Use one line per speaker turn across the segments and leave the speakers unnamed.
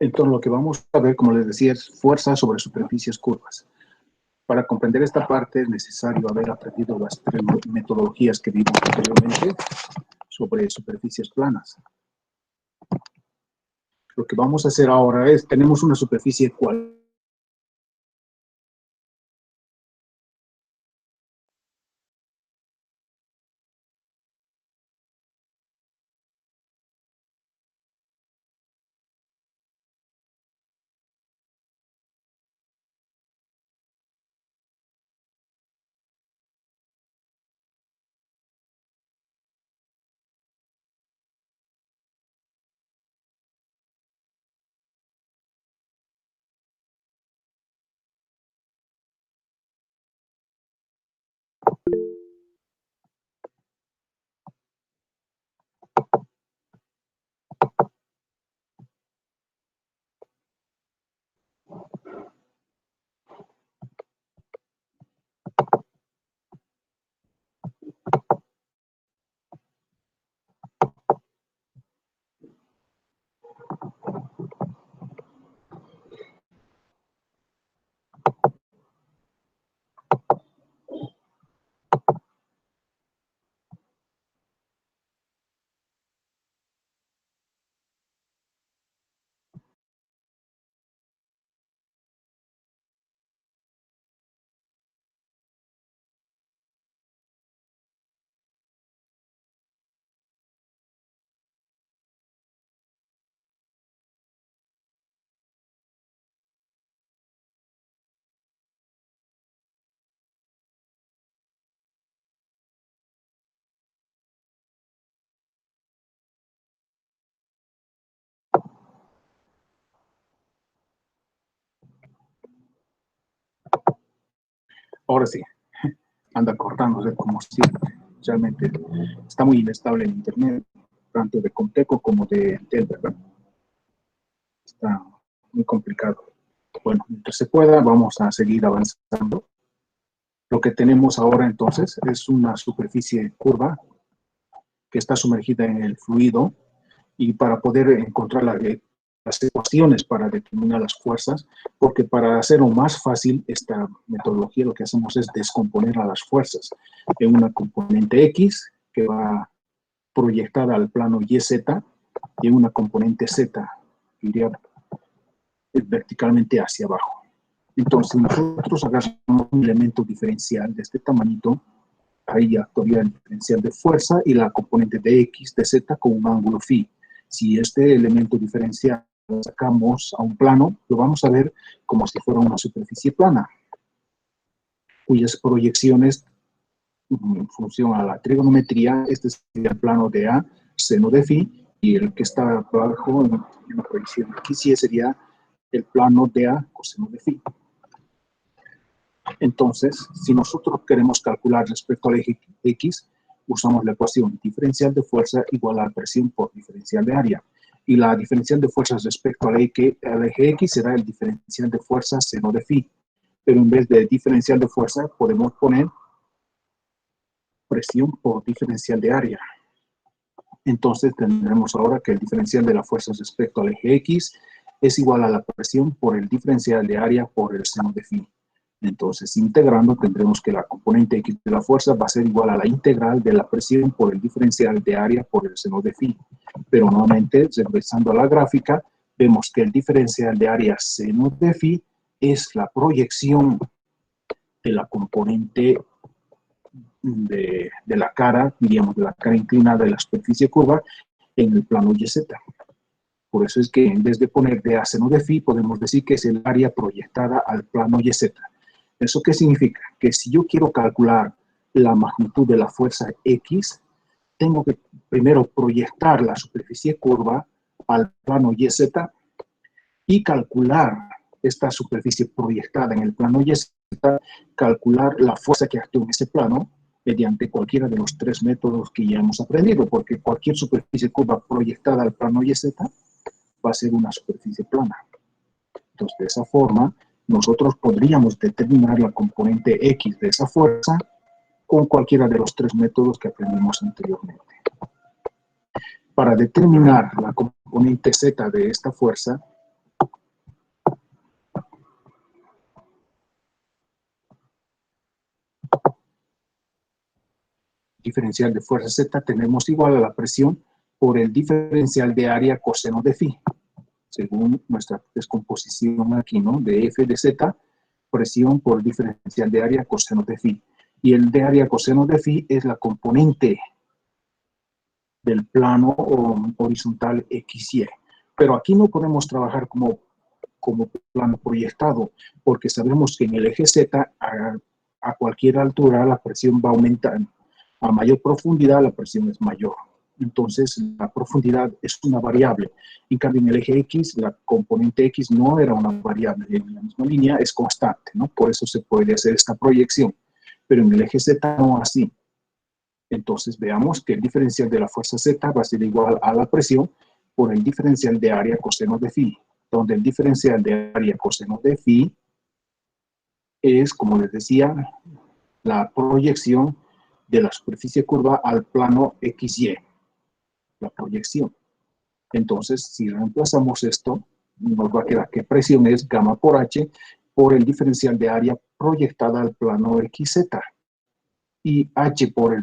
Entonces, lo que vamos a ver, como les decía, es fuerza sobre superficies curvas. Para comprender esta parte es necesario haber aprendido las tres metodologías que vimos anteriormente sobre superficies planas. Lo que vamos a hacer ahora es, tenemos una superficie cual. Ahora sí, anda cortándose como siempre. Realmente está muy inestable el internet, tanto de Conteco como de Entel, ¿verdad? Está muy complicado. Bueno, mientras se pueda, vamos a seguir avanzando. Lo que tenemos ahora entonces es una superficie curva que está sumergida en el fluido, y para poder encontrar las ecuaciones para determinar las fuerzas, porque para hacerlo más fácil esta metodología lo que hacemos es descomponer a las fuerzas en una componente X que va proyectada al plano YZ y en una componente Z que iría verticalmente hacia abajo. Entonces, si nosotros agarramos un elemento diferencial de este tamañito, ahí actuaría el diferencial de fuerza y la componente de X, de Z con un ángulo phi. Si este elemento diferencial lo sacamos a un plano, lo vamos a ver como si fuera una superficie plana, cuyas proyecciones, en función a la trigonometría, este sería el plano de A, seno de phi, y el que está abajo en la proyección aquí sí sería el plano de A, coseno de phi. Entonces, si nosotros queremos calcular respecto al eje X, usamos la ecuación diferencial de fuerza igual a la presión por diferencial de área. Y la diferencial de fuerzas respecto al eje X será el diferencial de fuerza seno de phi. Pero en vez de diferencial de fuerza, podemos poner presión por diferencial de área. Entonces, tendremos ahora que el diferencial de la fuerza respecto al eje X es igual a la presión por el diferencial de área por el seno de phi. Entonces, integrando, tendremos que la componente X de la fuerza va a ser igual a la integral de la presión por el diferencial de área por el seno de phi. Pero nuevamente, regresando a la gráfica, vemos que el diferencial de área seno de phi es la proyección de la componente de la cara, diríamos, de la cara inclinada de la superficie curva en el plano YZ. Por eso es que en vez de poner de A seno de phi, podemos decir que es el área proyectada al plano YZ. ¿Eso qué significa? Que si yo quiero calcular la magnitud de la fuerza X, tengo que primero proyectar la superficie curva al plano YZ y calcular esta superficie proyectada en el plano YZ, calcular la fuerza que actúa en ese plano mediante cualquiera de los tres métodos que ya hemos aprendido, porque cualquier superficie curva proyectada al plano YZ va a ser una superficie plana. Entonces, de esa forma, nosotros podríamos determinar la componente X de esa fuerza con cualquiera de los tres métodos que aprendimos anteriormente. Para determinar la componente Z de esta fuerza, diferencial de fuerza Z tenemos igual a la presión por el diferencial de área coseno de phi, según nuestra descomposición aquí, ¿no? De F de Z, presión por diferencial de área coseno de phi. Y el de área coseno de phi es la componente del plano horizontal XY. Pero aquí no podemos trabajar como plano proyectado, porque sabemos que en el eje Z, a cualquier altura, la presión va a aumentar. A mayor profundidad, la presión es mayor. Entonces, la profundidad es una variable. En cambio, en el eje X, la componente X no era una variable. En la misma línea es constante, ¿no? Por eso se puede hacer esta proyección. Pero en el eje Z no así. Entonces, veamos que el diferencial de la fuerza Z va a ser igual a la presión por el diferencial de área coseno de phi, donde el diferencial de área coseno de phi es, como les decía, la proyección de la superficie curva al plano XY, la proyección. Entonces, si reemplazamos esto, nos va a quedar que presión es gamma por H por el diferencial de área proyectada al plano XZ. Y H por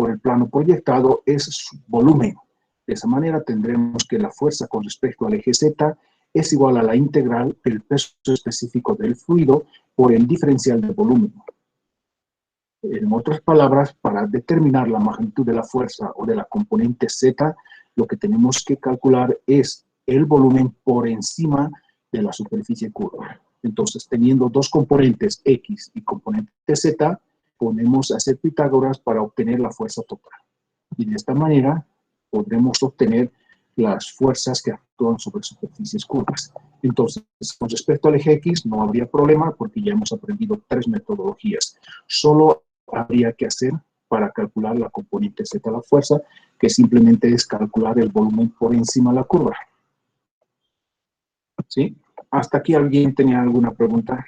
el plano proyectado es su volumen. De esa manera tendremos que la fuerza con respecto al eje Z es igual a la integral del peso específico del fluido por el diferencial de volumen. En otras palabras, para determinar la magnitud de la fuerza o de la componente Z, lo que tenemos que calcular es el volumen por encima de la superficie curva. Entonces, teniendo dos componentes X y componente Z, podemos hacer Pitágoras para obtener la fuerza total. Y de esta manera podremos obtener las fuerzas que actúan sobre superficies curvas. Entonces, con respecto al eje X, no habría problema porque ya hemos aprendido 3 metodologías. Solo habría que hacer para calcular la componente Z de la fuerza, que simplemente es calcular el volumen por encima de la curva. ¿Sí? ¿Hasta aquí alguien tenía alguna pregunta?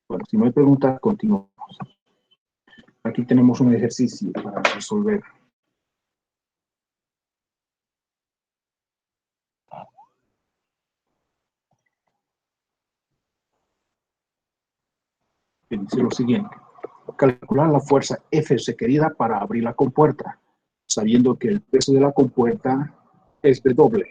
Bueno, si no hay preguntas, continuamos. Aquí tenemos un ejercicio para resolver. Que dice lo siguiente: calcular la fuerza F requerida para abrir la compuerta, sabiendo que el peso de la compuerta es W.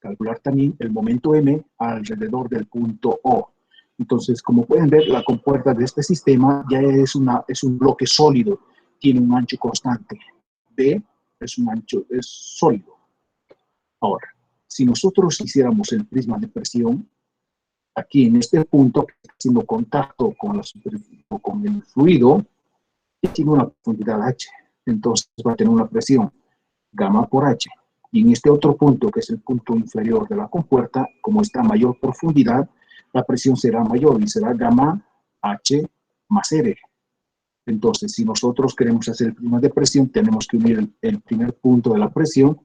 Calcular también el momento M alrededor del punto O. Entonces, como pueden ver, la compuerta de este sistema ya es un bloque sólido, tiene un ancho constante. B es sólido. Ahora, si nosotros hiciéramos el prisma de presión, aquí en este punto, que está haciendo contacto con la superficie o con el fluido, tiene una profundidad H. Entonces va a tener una presión gamma por H. Y en este otro punto, que es el punto inferior de la compuerta, como está a mayor profundidad, la presión será mayor y será gamma H más R. Entonces, si nosotros queremos hacer el prisma de presión, tenemos que unir el primer punto de la presión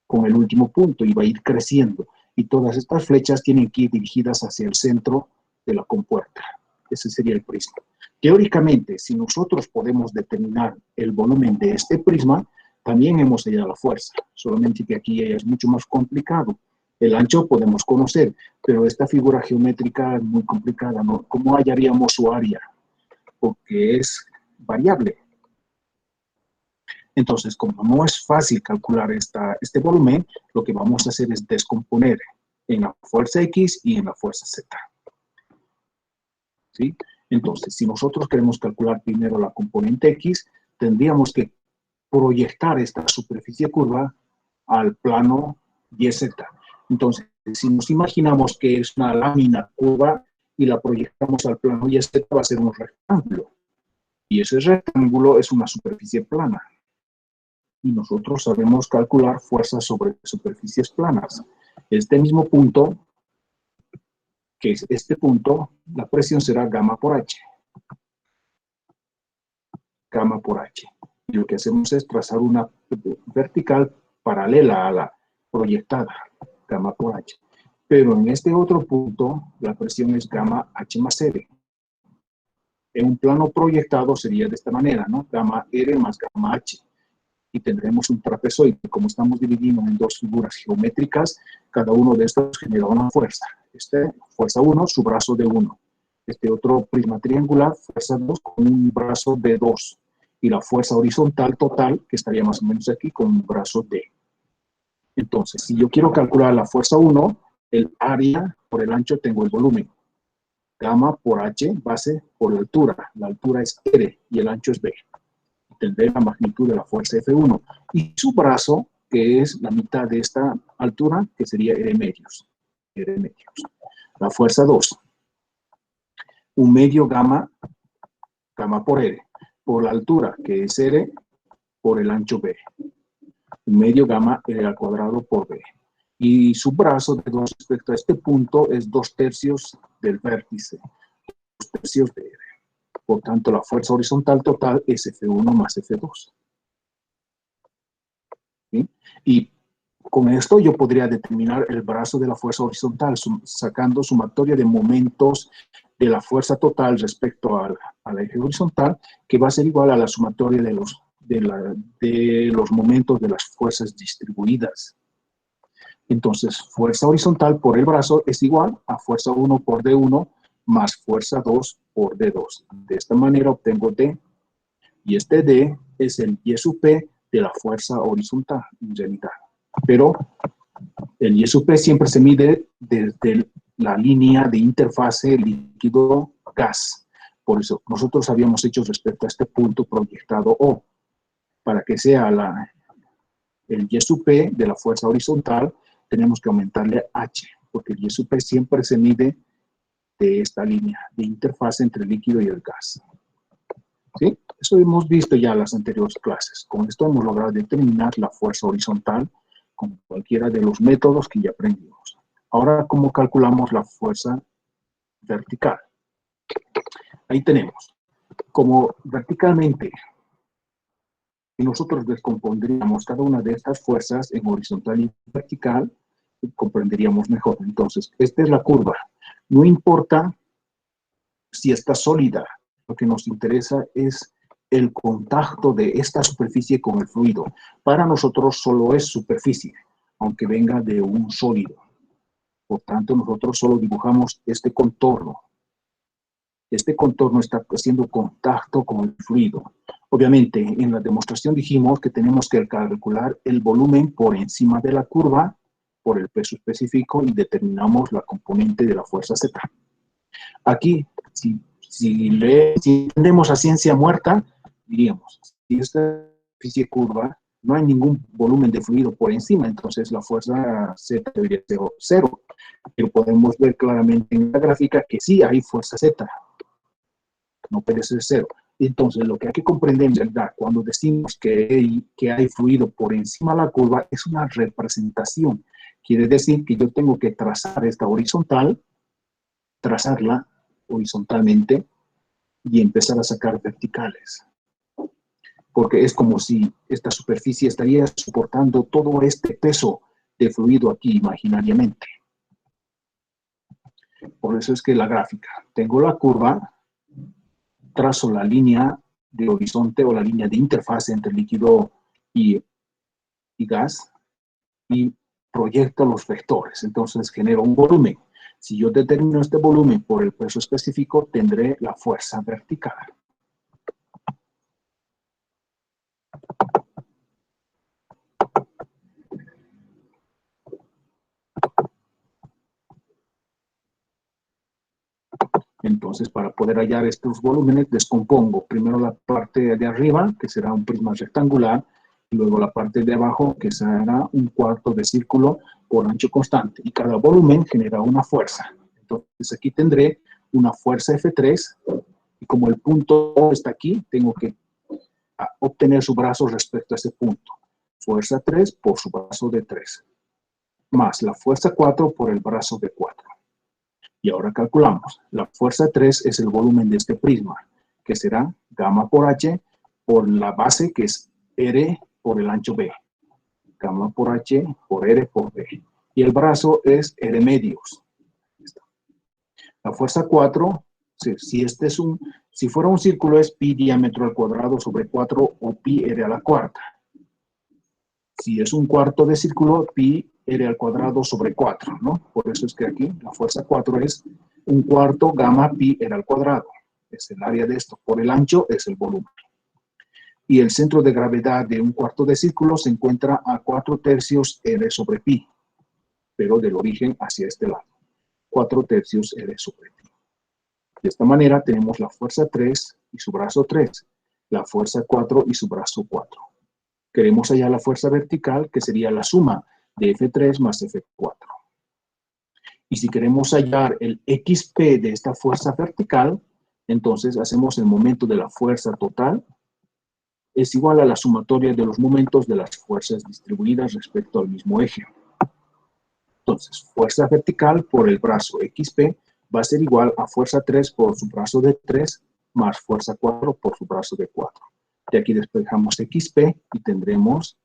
con el último punto y va a ir creciendo. Y todas estas flechas tienen que ir dirigidas hacia el centro de la compuerta. Ese sería el prisma. Teóricamente, si nosotros podemos determinar el volumen de este prisma, también hemos hallado la fuerza. Solamente que aquí es mucho más complicado. El ancho podemos conocer, pero esta figura geométrica es muy complicada, ¿no? ¿Cómo hallaríamos su área? Porque es variable. Entonces, como no es fácil calcular este volumen, lo que vamos a hacer es descomponer en la fuerza X y en la fuerza Z. ¿Sí? Entonces, si nosotros queremos calcular primero la componente X, tendríamos que proyectar esta superficie curva al plano YZ. Entonces, si nos imaginamos que es una lámina curva y la proyectamos al plano YZ, va a ser un rectángulo. Y ese rectángulo es una superficie plana. Y nosotros sabemos calcular fuerzas sobre superficies planas. Este mismo punto, que es este punto, la presión será gamma por H. Gamma por H. Y lo que hacemos es trazar una vertical paralela a la proyectada, gamma por H. Pero en este otro punto, la presión es gamma H más R. En un plano proyectado sería de esta manera, ¿no? Gamma R más gamma H. Y tendremos un trapezoide. Como estamos dividiendo en dos figuras geométricas, cada uno de estos genera una fuerza. Fuerza 1, su brazo de 1. Este otro prisma triangular, fuerza 2, con un brazo de 2. Y la fuerza horizontal total, que estaría más o menos aquí, con un brazo D. Entonces, si yo quiero calcular la fuerza 1, el área por el ancho tengo el volumen. Gamma por H, base por la altura. La altura es R y el ancho es B. Tendré la magnitud de la fuerza F1. Y su brazo, que es la mitad de esta altura, que sería R medios. R medios. La fuerza 2. Un medio gamma por R. Por la altura, que es R, por el ancho B. Un medio gamma R al cuadrado por B. Y su brazo de 2 respecto a este punto es 2/3 del vértice. 2/3 de R. Por tanto, la fuerza horizontal total es F1 más F2. ¿Sí? Y con esto yo podría determinar el brazo de la fuerza horizontal, sacando sumatoria de momentos de la fuerza total respecto al eje horizontal, que va a ser igual a la sumatoria de los momentos de las fuerzas distribuidas. Entonces, fuerza horizontal por el brazo es igual a fuerza 1 por D1 más fuerza 2 por D2. De esta manera obtengo D, y este D es el Y sub P de la fuerza horizontal, en realidad. Pero el Y sub P siempre se mide desde la línea de interfase líquido-gas. Por eso, nosotros habíamos hecho respecto a este punto proyectado O. Para que sea el Y sub P de la fuerza horizontal, tenemos que aumentarle H, porque el Y sub P siempre se mide de esta línea de interfase entre el líquido y el gas. ¿Sí? Eso hemos visto ya en las anteriores clases. Con esto hemos logrado determinar la fuerza horizontal con cualquiera de los métodos que ya aprendimos. Ahora, ¿cómo calculamos la fuerza vertical? Ahí tenemos. Como verticalmente, si nosotros descompondríamos cada una de estas fuerzas en horizontal y vertical, comprenderíamos mejor. Entonces, esta es la curva. No importa si está sólida, lo que nos interesa es el contacto de esta superficie con el fluido. Para nosotros solo es superficie, aunque venga de un sólido. Por tanto, nosotros solo dibujamos este contorno. Este contorno está haciendo contacto con el fluido. Obviamente, en la demostración dijimos que tenemos que calcular el volumen por encima de la curva, por el peso específico, y determinamos la componente de la fuerza Z. Aquí, si entendemos a ciencia muerta, diríamos, si esta superficie curva, no hay ningún volumen de fluido por encima, entonces la fuerza Z debería ser 0. Pero podemos ver claramente en la gráfica que sí hay fuerza Z. No puede ser 0. Entonces, lo que hay que comprender en realidad, cuando decimos que hay fluido por encima de la curva, es una representación. Quiere decir que yo tengo que trazar esta horizontal, trazarla horizontalmente y empezar a sacar verticales. Porque es como si esta superficie estaría soportando todo este peso de fluido aquí imaginariamente. Por eso es que la gráfica, tengo la curva, trazo la línea de horizonte o la línea de interfase entre líquido y gas y proyecto los vectores. Entonces genero un volumen. Si yo determino este volumen por el peso específico, tendré la fuerza vertical. Entonces, para poder hallar estos volúmenes, descompongo primero la parte de arriba, que será un prisma rectangular, y luego la parte de abajo, que será un cuarto de círculo por ancho constante. Y cada volumen genera una fuerza. Entonces, aquí tendré una fuerza F3, y como el punto O está aquí, tengo que obtener su brazo respecto a ese punto. Fuerza 3 por su brazo de 3, más la fuerza 4 por el brazo de 4. Y ahora calculamos. La fuerza 3 es el volumen de este prisma, que será gamma por H por la base, que es R por el ancho B. Gamma por H por R por B. Y el brazo es R medios. La fuerza 4 si fuera un círculo es pi diámetro al cuadrado sobre 4 o pi r a la cuarta. Si es un cuarto de círculo, pi r al cuadrado sobre 4, ¿no? Por eso es que aquí la fuerza 4 es un cuarto gamma pi r al cuadrado. Es el área de esto. Por el ancho es el volumen. Y el centro de gravedad de un cuarto de círculo se encuentra a 4/3 r sobre pi, pero del origen hacia este lado. 4/3 r sobre pi. De esta manera tenemos la fuerza 3 y su brazo 3, la fuerza 4 y su brazo 4. Queremos hallar la fuerza vertical, que sería la suma de F3 más F4. Y si queremos hallar el XP de esta fuerza vertical, entonces hacemos el momento de la fuerza total es igual a la sumatoria de los momentos de las fuerzas distribuidas respecto al mismo eje. Entonces, fuerza vertical por el brazo XP va a ser igual a fuerza 3 por su brazo de 3 más fuerza 4 por su brazo de 4. De aquí despejamos XP y tendremos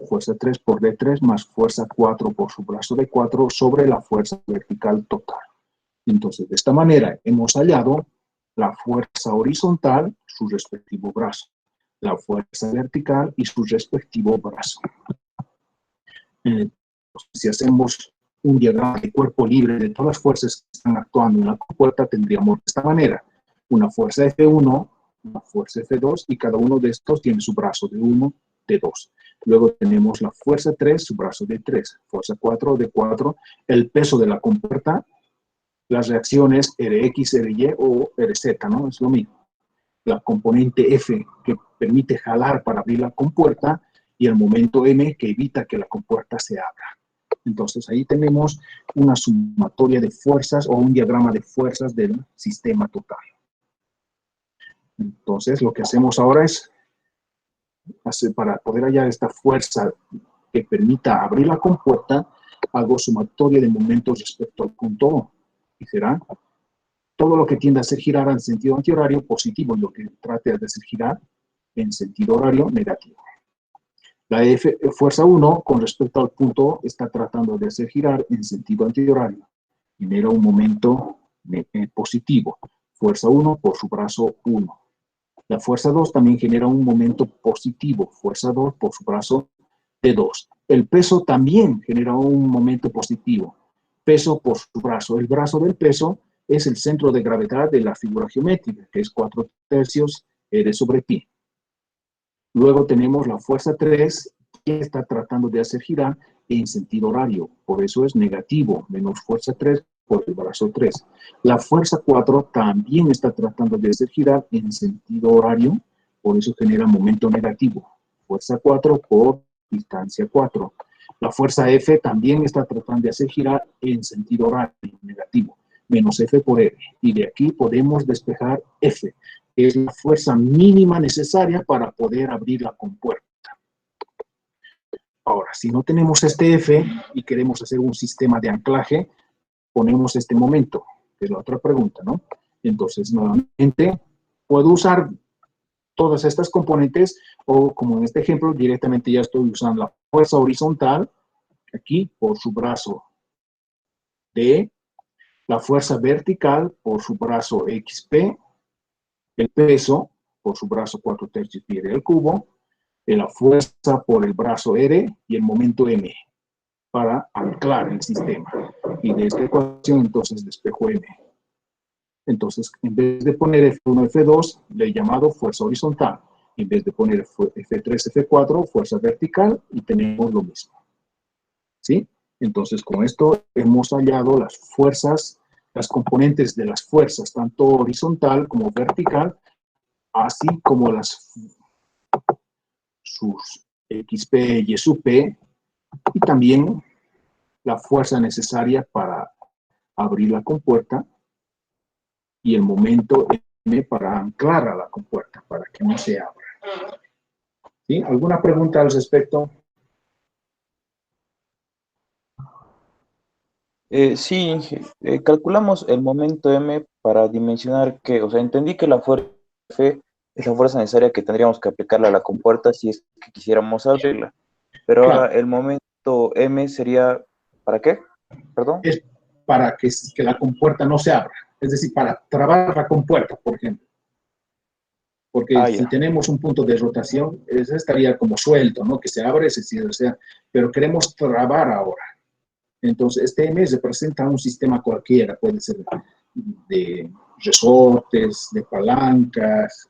fuerza 3 por D3 más fuerza 4 por su brazo de 4 sobre la fuerza vertical total. Entonces, de esta manera hemos hallado la fuerza horizontal, su respectivo brazo, la fuerza vertical y su respectivo brazo. Si hacemos un diagrama de cuerpo libre de todas las fuerzas que están actuando en la compuerta, tendríamos de esta manera una fuerza F1, una fuerza F2, y cada uno de estos tiene su brazo de 1, de 2. Luego tenemos la fuerza 3, su brazo de 3, fuerza 4, de 4, el peso de la compuerta, las reacciones Rx, Ry o Rz, ¿no? Es lo mismo. La componente F, que permite jalar para abrir la compuerta, y el momento M, que evita que la compuerta se abra. Entonces, ahí tenemos una sumatoria de fuerzas o un diagrama de fuerzas del sistema total. Entonces, lo que hacemos ahora es, para poder hallar esta fuerza que permita abrir la compuerta, hago sumatoria de momentos respecto al punto O. Y será todo lo que tiende a hacer girar en sentido antihorario positivo y lo que trate de hacer girar en sentido horario negativo. La fuerza 1 con respecto al punto O está tratando de hacer girar en sentido antihorario. Genera un momento positivo. Fuerza 1 por su brazo 1. La fuerza 2 también genera un momento positivo. Fuerza 2 por su brazo de 2. El peso también genera un momento positivo. Peso por su brazo. El brazo del peso es el centro de gravedad de la figura geométrica, que es 4/3 R sobre pi. Luego tenemos la fuerza 3, que está tratando de hacer girar en sentido horario. Por eso es negativo, menos fuerza 3 por el brazo 3. La fuerza 4 también está tratando de hacer girar en sentido horario, por eso genera momento negativo. Fuerza 4 por distancia 4. La fuerza F también está tratando de hacer girar en sentido horario, negativo, menos F por R. Y de aquí podemos despejar F, que es la fuerza mínima necesaria para poder abrir la compuerta. Ahora, si no tenemos este F y queremos hacer un sistema de anclaje, ponemos este momento, que es la otra pregunta, ¿no? Entonces, nuevamente, puedo usar todas estas componentes, o como en este ejemplo, directamente ya estoy usando la fuerza horizontal, aquí, por su brazo D, la fuerza vertical por su brazo XP, el peso por su brazo 4/3 pi r al cubo, la fuerza por el brazo R y el momento M para anclar el sistema. Y de esta ecuación, entonces, despejo M. Entonces, en vez de poner F1, F2, le he llamado fuerza horizontal. En vez de poner F3, F4, fuerza vertical, y tenemos lo mismo. ¿Sí? Entonces, con esto hemos hallado las fuerzas, las componentes de las fuerzas, tanto horizontal como vertical, así como sus XP y SUP, y también la fuerza necesaria para abrir la compuerta y el momento M para anclar a la compuerta, para que no se abra. ¿Sí? ¿Alguna pregunta al respecto?
Sí, calculamos el momento M para dimensionar que, o sea, entendí que la fuerza F es la fuerza necesaria que tendríamos que aplicarle a la compuerta si es que quisiéramos abrirla. Pero
Claro.
ahora el momento M sería, ¿para qué? Perdón.
Es para que la compuerta no se abra. Es decir, para trabar la compuerta, por ejemplo. Porque si
Ya.
tenemos un punto de rotación, ese estaría como suelto, ¿no? Que se abre, se cierra, o sea, pero queremos trabar ahora. Entonces, este M representa un sistema cualquiera, puede ser de resortes, de palancas,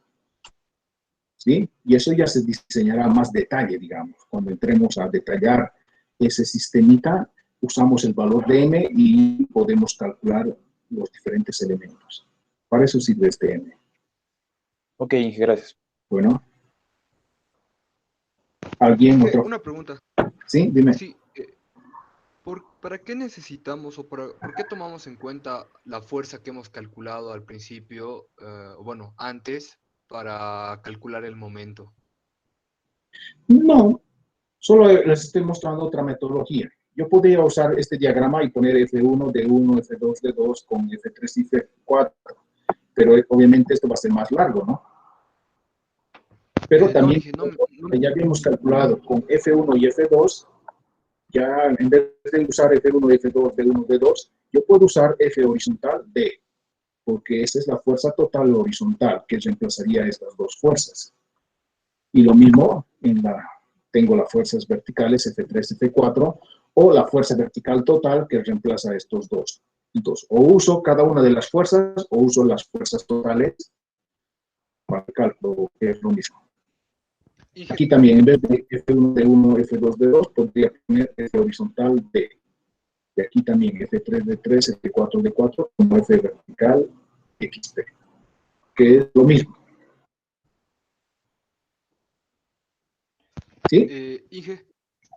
¿sí? Y eso ya se diseñará a más detalle, digamos. Cuando entremos a detallar ese sistemita, usamos el valor de M y podemos calcular los diferentes elementos. Para eso sirve este M.
Ok, Inge, gracias.
Bueno, ¿alguien
Inge,
otro?
una pregunta.
Sí, dime.
Sí, ¿para qué necesitamos o por qué tomamos en cuenta la fuerza que hemos calculado al principio, bueno, antes, para calcular el momento?
No, solo les estoy mostrando otra metodología. Yo podría usar este diagrama y poner F1, D1, F2, D2 con F3 y F4, pero obviamente esto va a ser más largo, ¿no? Pero
No,
también,
Inge, no,
ya habíamos calculado con F1 y F2, ya en vez de usar F1, F2, D1, D2, yo puedo usar F horizontal D, porque esa es la fuerza total horizontal que reemplazaría estas dos fuerzas. Y lo mismo, tengo las fuerzas verticales F3, F4, o la fuerza vertical total que reemplaza estos dos. Entonces, o uso cada una de las fuerzas, o uso las fuerzas totales para el cálculo, que es lo mismo.
Inge,
Aquí también, en vez de F1, D1, F2, D2, podría poner F horizontal D. Y aquí también F3, D3, F4, D4, como F vertical, XP, que es lo mismo. ¿Sí?
Inge,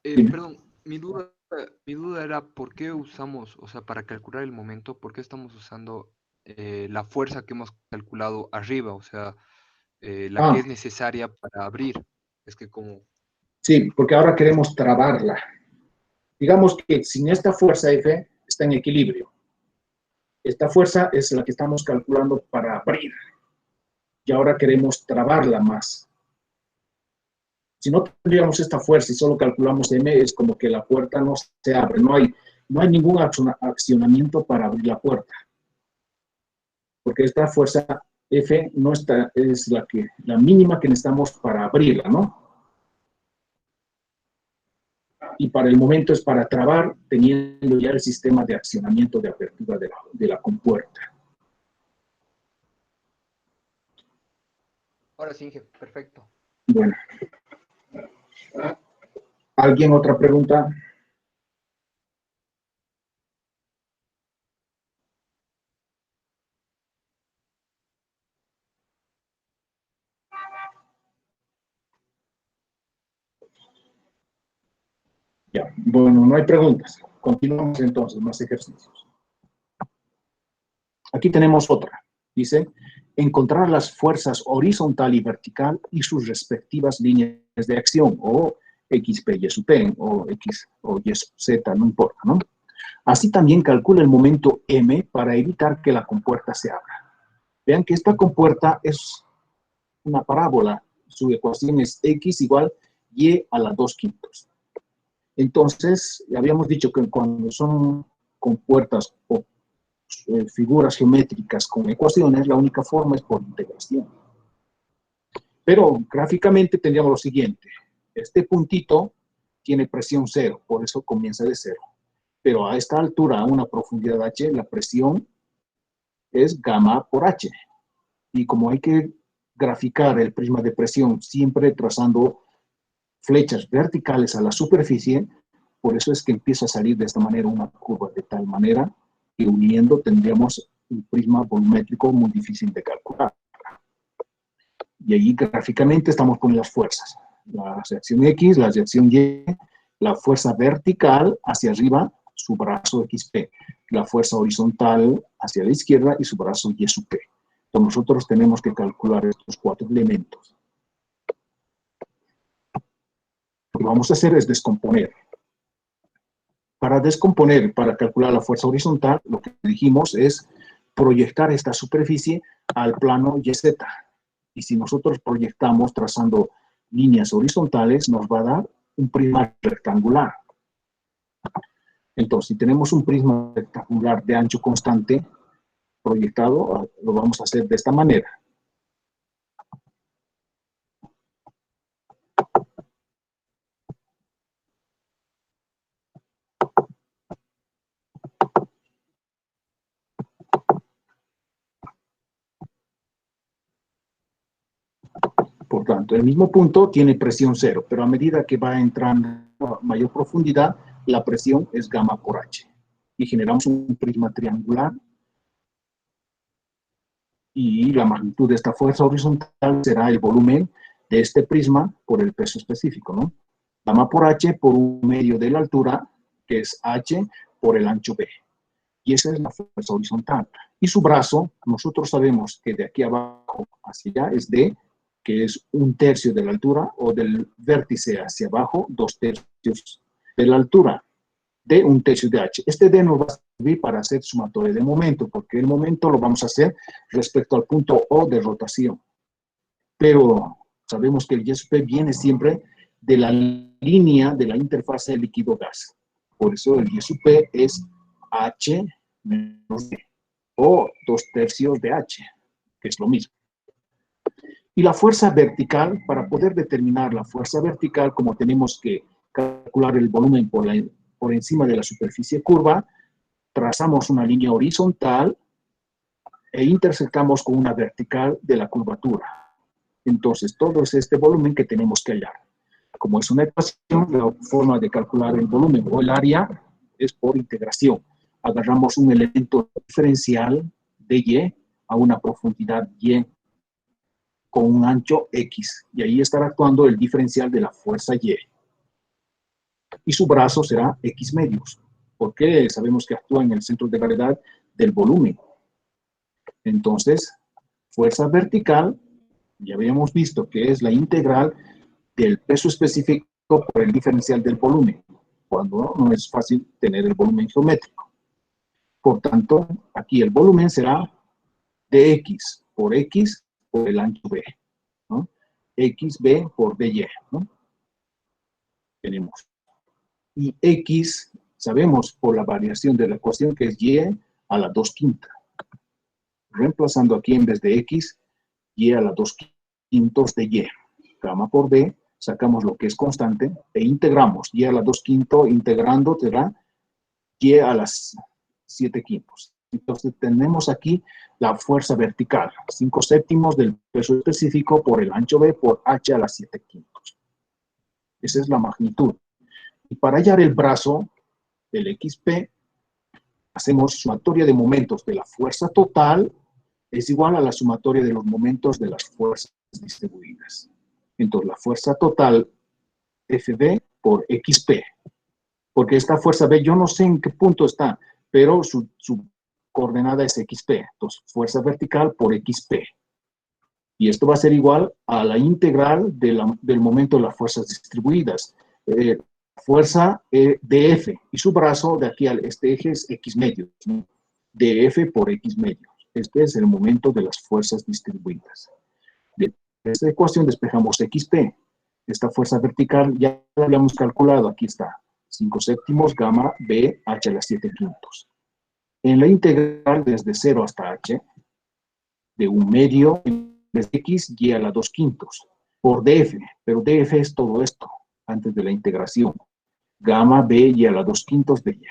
Dime.
perdón, mi duda era por qué usamos, o sea, para calcular el momento, por qué estamos usando la fuerza que hemos calculado arriba, o sea, la que
Ah,
es necesaria para abrir. Es que como...
sí, porque ahora queremos trabarla. Digamos que sin esta fuerza F está en equilibrio. Esta fuerza es la que estamos calculando para abrir. Y ahora queremos trabarla más. Si no tendríamos esta fuerza y solo calculamos M, es como que la puerta no se abre. No hay ningún accionamiento para abrir la puerta. Porque esta fuerza F no está, es la mínima que necesitamos para abrirla, ¿no? Y para el momento es para trabar, teniendo ya el sistema de accionamiento de apertura de la compuerta.
Ahora sí, Inge, perfecto.
Bueno. ¿Alguien otra pregunta? Ya, bueno, no hay preguntas. Continuamos entonces, más ejercicios. Aquí tenemos otra. Dice, encontrar las fuerzas horizontal y vertical y sus respectivas líneas de acción, o X, P, Y sub P, o X, o Y sub Z, no importa, ¿no? Así también calcula el momento M para evitar que la compuerta se abra. Vean que esta compuerta es una parábola. Su ecuación es X igual Y a la 2/5. Entonces, habíamos dicho que cuando son compuertas o figuras geométricas con ecuaciones, la única forma es por integración. Pero gráficamente tendríamos lo siguiente. Este puntito tiene presión 0, por eso comienza de 0. Pero a esta altura, a una profundidad h, la presión es gamma por h. Y como hay que graficar el prisma de presión siempre trazando flechas verticales a la superficie, por eso es que empieza a salir de esta manera una curva, de tal manera que uniendo tendríamos un prisma volumétrico muy difícil de calcular. Y allí gráficamente estamos con las fuerzas. La reacción X, la reacción Y, la fuerza vertical hacia arriba, su brazo XP. La fuerza horizontal hacia la izquierda y su brazo Y sub P. Entonces nosotros tenemos que calcular estos 4 elementos. Lo que vamos a hacer es descomponer. Para descomponer, para calcular la fuerza horizontal, lo que dijimos es proyectar esta superficie al plano YZ. Y si nosotros proyectamos trazando líneas horizontales, nos va a dar un prisma rectangular. Entonces, si tenemos un prisma rectangular de ancho constante, proyectado, lo vamos a hacer de esta manera. Por tanto, el mismo punto tiene presión cero, pero a medida que va entrando a mayor profundidad, la presión es gamma por H. Y generamos un prisma triangular. Y la magnitud de esta fuerza horizontal será el volumen de este prisma por el peso específico, ¿no? Gamma por H por un medio de la altura, que es H por el ancho B. Y esa es la fuerza horizontal. Y su brazo, nosotros sabemos que de aquí abajo hacia allá es D, que es 1/3 de la altura, o del vértice hacia abajo, 2/3 de la altura, de 1/3 de H. Este D nos va a servir para hacer sumatoria de momento, porque el momento lo vamos a hacer respecto al punto O de rotación. Pero sabemos que el Y sub P viene siempre de la línea de la interfase líquido-gas. Por eso el Y sub P es H menos D, o 2/3 de H, que es lo mismo. Y la fuerza vertical, para poder determinar la fuerza vertical, como tenemos que calcular el volumen por encima de la superficie curva, trazamos una línea horizontal e intersectamos con una vertical de la curvatura. Entonces, todo es este volumen que tenemos que hallar. Como es una ecuación, la forma de calcular el volumen o el área es por integración. Agarramos un elemento diferencial de Y a una profundidad Y con un ancho X, y ahí estará actuando el diferencial de la fuerza Y. Y su brazo será X medios, porque sabemos que actúa en el centro de gravedad del volumen. Entonces, fuerza vertical, ya habíamos visto que es la integral del peso específico por el diferencial del volumen, cuando no es fácil tener el volumen geométrico. Por tanto, aquí el volumen será dx por X por el ancho B, ¿no? XB por DY, ¿no? Tenemos. Y X, sabemos por la variación de la ecuación que es Y a la 2/5. Reemplazando aquí en vez de X, Y a la 2/5 de Y. Gamma por B, sacamos lo que es constante e integramos. Y a la 2/5 integrando te da Y a las 7/5. Entonces tenemos aquí la fuerza vertical, 5/7 del peso específico por el ancho B por H a las 7/5. Esa es la magnitud. Y para hallar el brazo del XP, hacemos sumatoria de momentos de la fuerza total es igual a la sumatoria de los momentos de las fuerzas distribuidas. Entonces, la fuerza total FB por XP. Porque esta fuerza B, yo no sé en qué punto está, pero su coordenada es XP. Entonces, fuerza vertical por XP. Y esto va a ser igual a la integral del momento de las fuerzas distribuidas. Fuerza DF. Y su brazo de aquí a este eje es X medios, ¿no? DF por X medios. Este es el momento de las fuerzas distribuidas. De esta ecuación despejamos XP. Esta fuerza vertical ya la habíamos calculado. Aquí está. 5/7 gamma B H a las 7/5. En la integral desde 0 hasta H, de 1/2 desde X Y a la 2/5 por DF. Pero DF es todo esto antes de la integración. Gamma B Y a la 2/5 de Y.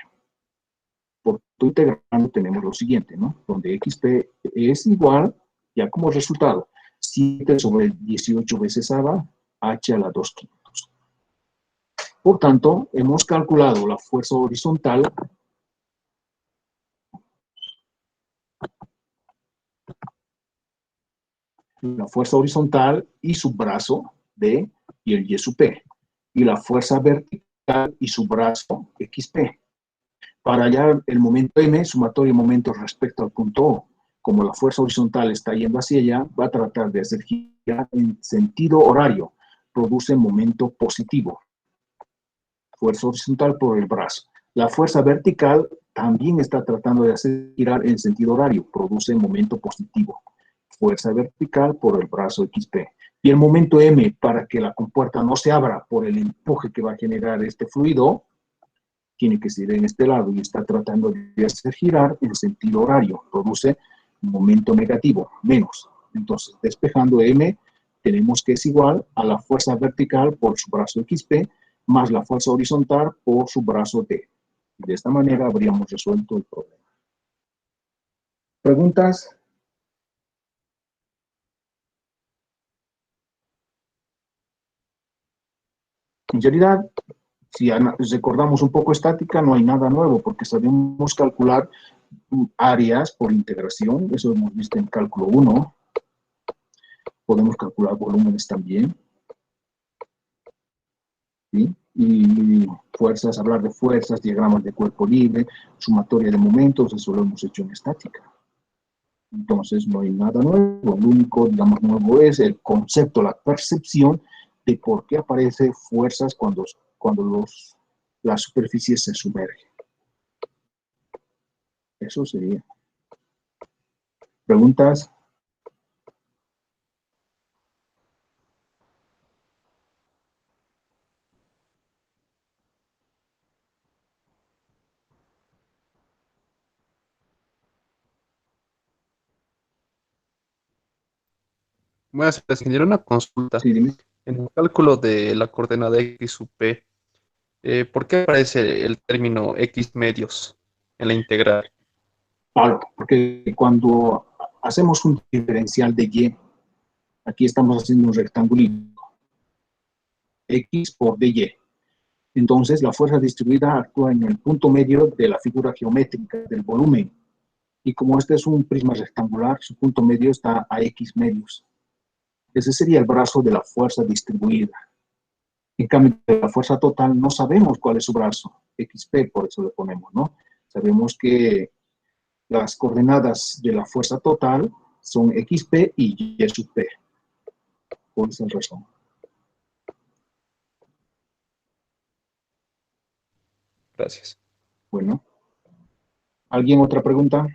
Por tu integrando tenemos lo siguiente, ¿no? Donde XP es igual, ya como resultado, 7/18 veces H a la 2/5. Por tanto, hemos calculado la fuerza horizontal y su brazo D y el Y sub P. Y la fuerza vertical y su brazo XP. Para hallar el momento M, sumatorio de momentos respecto al punto O. Como la fuerza horizontal está yendo hacia allá, va a tratar de hacer girar en sentido horario. Produce momento positivo. Fuerza horizontal por el brazo. La fuerza vertical también está tratando de hacer girar en sentido horario. Produce momento positivo. Fuerza vertical por el brazo XP. Y el momento M, para que la compuerta no se abra por el empuje que va a generar este fluido, tiene que ser en este lado y está tratando de hacer girar en sentido horario. Produce momento negativo, menos. Entonces, despejando M, tenemos que es igual a la fuerza vertical por su brazo XP más la fuerza horizontal por su brazo T. De esta manera habríamos resuelto el problema. ¿Preguntas? En realidad, si recordamos un poco estática, no hay nada nuevo, porque sabemos calcular áreas por integración, eso hemos visto en cálculo 1. Podemos calcular volúmenes también. ¿Sí? Y fuerzas, hablar de fuerzas, diagramas de cuerpo libre, sumatoria de momentos, eso lo hemos hecho en estática. Entonces no hay nada nuevo, lo único, digamos, nuevo es el concepto, la percepción de por qué aparecen fuerzas cuando la superficie se sumerge. Eso sería. ¿Preguntas?
Buenas tardes, genera una consulta.
Sí, dime.
En el cálculo de la coordenada x sub p, ¿por qué aparece el término x medios en la integral?
Claro, porque cuando hacemos un diferencial de y, aquí estamos haciendo un rectangulito, x por dy. Entonces, la fuerza distribuida actúa en el punto medio de la figura geométrica del volumen. Y como este es un prisma rectangular, su punto medio está a x medios. Ese sería el brazo de la fuerza distribuida. En cambio, de la fuerza total no sabemos cuál es su brazo, xp, por eso le ponemos, ¿no? Sabemos que las coordenadas de la fuerza total son xp y y sub p. Por esa razón.
Gracias.
Bueno. ¿Alguien otra pregunta?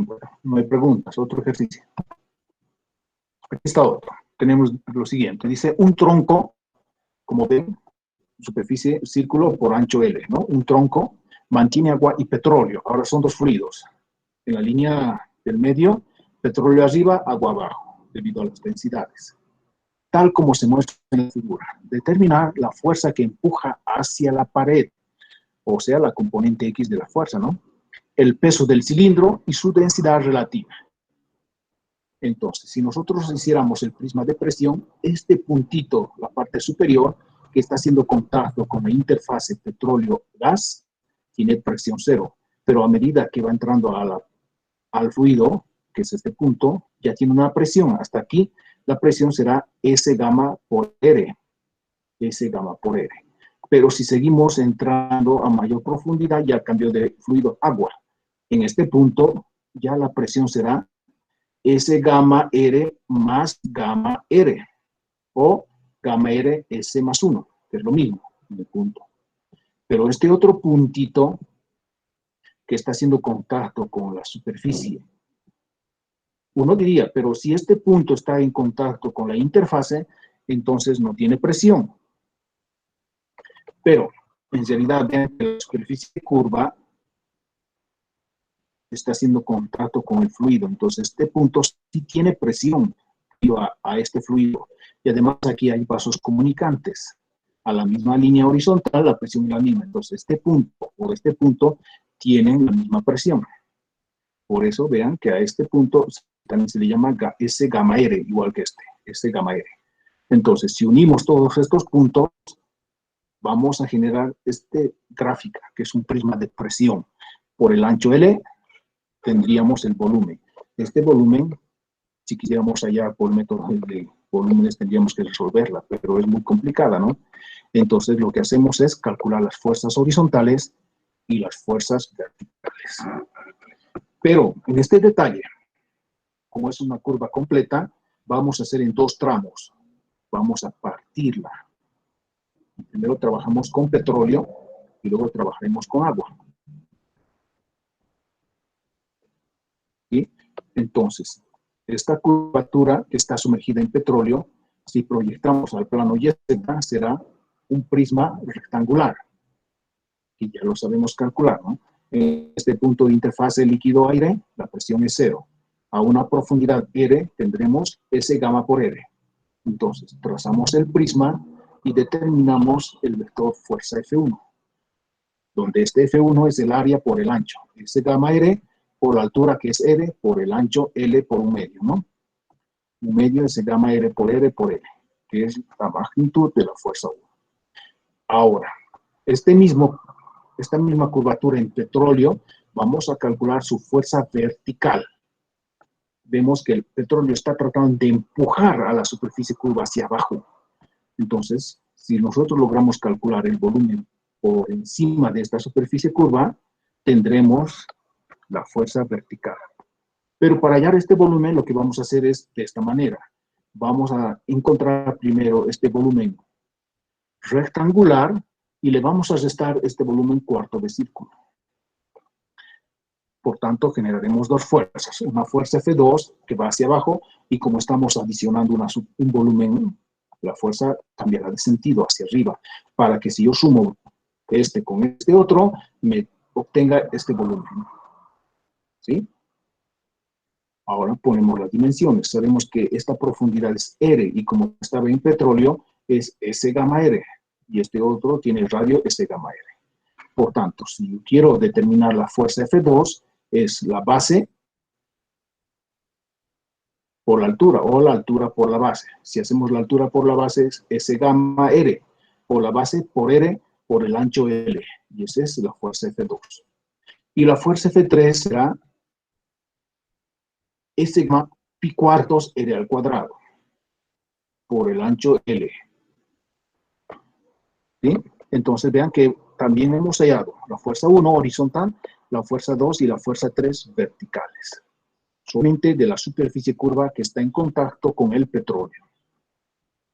Bueno, no hay preguntas. Otro ejercicio. Aquí está otro. Tenemos lo siguiente. Dice un tronco, como ven, superficie, círculo por ancho L, ¿no? Un tronco mantiene agua y petróleo. Ahora son dos fluidos. En la línea del medio, petróleo arriba, agua abajo, debido a las densidades. Tal como se muestra en la figura. Determinar la fuerza que empuja hacia la pared, o sea, la componente X de la fuerza, ¿no? El peso del cilindro y su densidad relativa. Entonces, si nosotros hiciéramos el prisma de presión, este puntito, la parte superior, que está haciendo contacto con la interfase petróleo-gas, tiene presión cero. Pero a medida que va entrando al fluido, que es este punto, ya tiene una presión. Hasta aquí, la presión será S gamma por R. S gamma por R. Pero si seguimos entrando a mayor profundidad, ya cambio de fluido agua. En este punto, ya la presión será S gamma R más gamma R, o gamma R S más 1, que es lo mismo en el punto. Pero este otro puntito que está haciendo contacto con la superficie, uno diría, pero si este punto está en contacto con la interfase, entonces no tiene presión. Pero en realidad, vean que la superficie curva está haciendo contacto con el fluido. Entonces, este punto sí tiene presión a este fluido. Y además aquí hay vasos comunicantes. A la misma línea horizontal, la presión es la misma. Entonces, este punto o este punto tienen la misma presión. Por eso, vean que a este punto también se le llama S gamma R, igual que este, S gamma R. Entonces, si unimos todos estos puntos, vamos a generar este gráfica, que es un prisma de presión. Por el ancho L, tendríamos el volumen. Este volumen, si quisiéramos hallar por método de volúmenes, tendríamos que resolverla, pero es muy complicada, ¿no? Entonces, lo que hacemos es calcular las fuerzas horizontales y las fuerzas verticales. Pero, en este detalle, como es una curva completa, vamos a hacer en dos tramos. Vamos a partirla. Primero trabajamos con petróleo y luego trabajaremos con agua. ¿Sí? Entonces, esta curvatura que está sumergida en petróleo, si proyectamos al plano YZ, será un prisma rectangular, que ya lo sabemos calcular, ¿no? En este punto de interfase líquido-aire, la presión es 0. A una profundidad R tendremos S gamma por R. Entonces, trazamos el prisma y determinamos el vector fuerza F1, donde este F1 es el área por el ancho, S gamma R por la altura que es R por el ancho L por un medio, ¿no? Un medio es gamma R, que es la magnitud de la fuerza 1. Ahora, esta misma curvatura en petróleo, vamos a calcular su fuerza vertical. Vemos que el petróleo está tratando de empujar a la superficie curva hacia abajo. Entonces, si nosotros logramos calcular el volumen por encima de esta superficie curva, tendremos la fuerza vertical. Pero para hallar este volumen, lo que vamos a hacer es de esta manera. Vamos a encontrar primero este volumen rectangular y le vamos a restar este volumen cuarto de círculo. Por tanto, generaremos dos fuerzas. Una fuerza F2 que va hacia abajo y como estamos adicionando un volumen, la fuerza cambiará de sentido hacia arriba para que si yo sumo este con este otro, me obtenga este volumen. ¿Sí? Ahora ponemos las dimensiones. Sabemos que esta profundidad es R y como estaba en petróleo es S gamma R y este otro tiene el radio S gamma R. Por tanto, si yo quiero determinar la fuerza F2, es la base por la altura o la altura por la base. Si hacemos la altura por la base es S gamma R por la base por R por el ancho L. Y esa es la fuerza F2. Y la fuerza F3 será S gamma pi cuartos R al cuadrado por el ancho L. ¿Sí? Entonces vean que también hemos hallado la fuerza 1 horizontal, la fuerza 2 y la fuerza 3 verticales. Solamente de la superficie curva que está en contacto con el petróleo.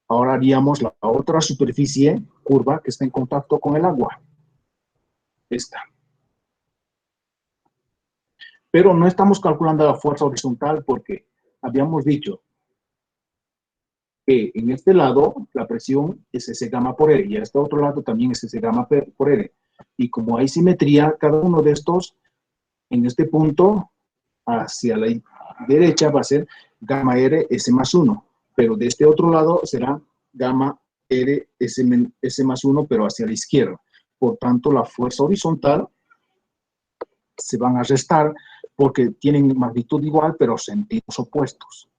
Ahora haríamos la otra superficie curva que está en contacto con el agua. Esta. Pero no estamos calculando la fuerza horizontal porque habíamos dicho que en este lado la presión es S gamma por R y a este otro lado también es S gamma por R. Y como hay simetría, cada uno de estos en este punto hacia la derecha va a ser gamma R S más 1, pero de este otro lado será gamma R S más 1, pero hacia la izquierda. Por tanto, la fuerza horizontal se van a restar porque tienen magnitud igual, pero sentidos opuestos.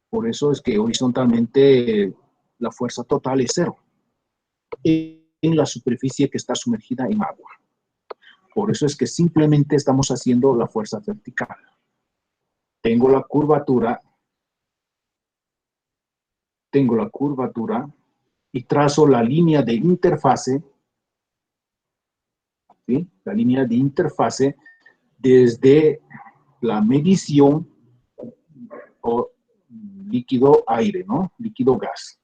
Por eso es que horizontalmente la fuerza total es 0 en la superficie que está sumergida en agua. Por eso es que simplemente estamos haciendo la fuerza vertical. Tengo la curvatura y trazo la línea de interfase, ¿sí? La línea de interfase desde la medición o líquido-aire, ¿no? Líquido-gas.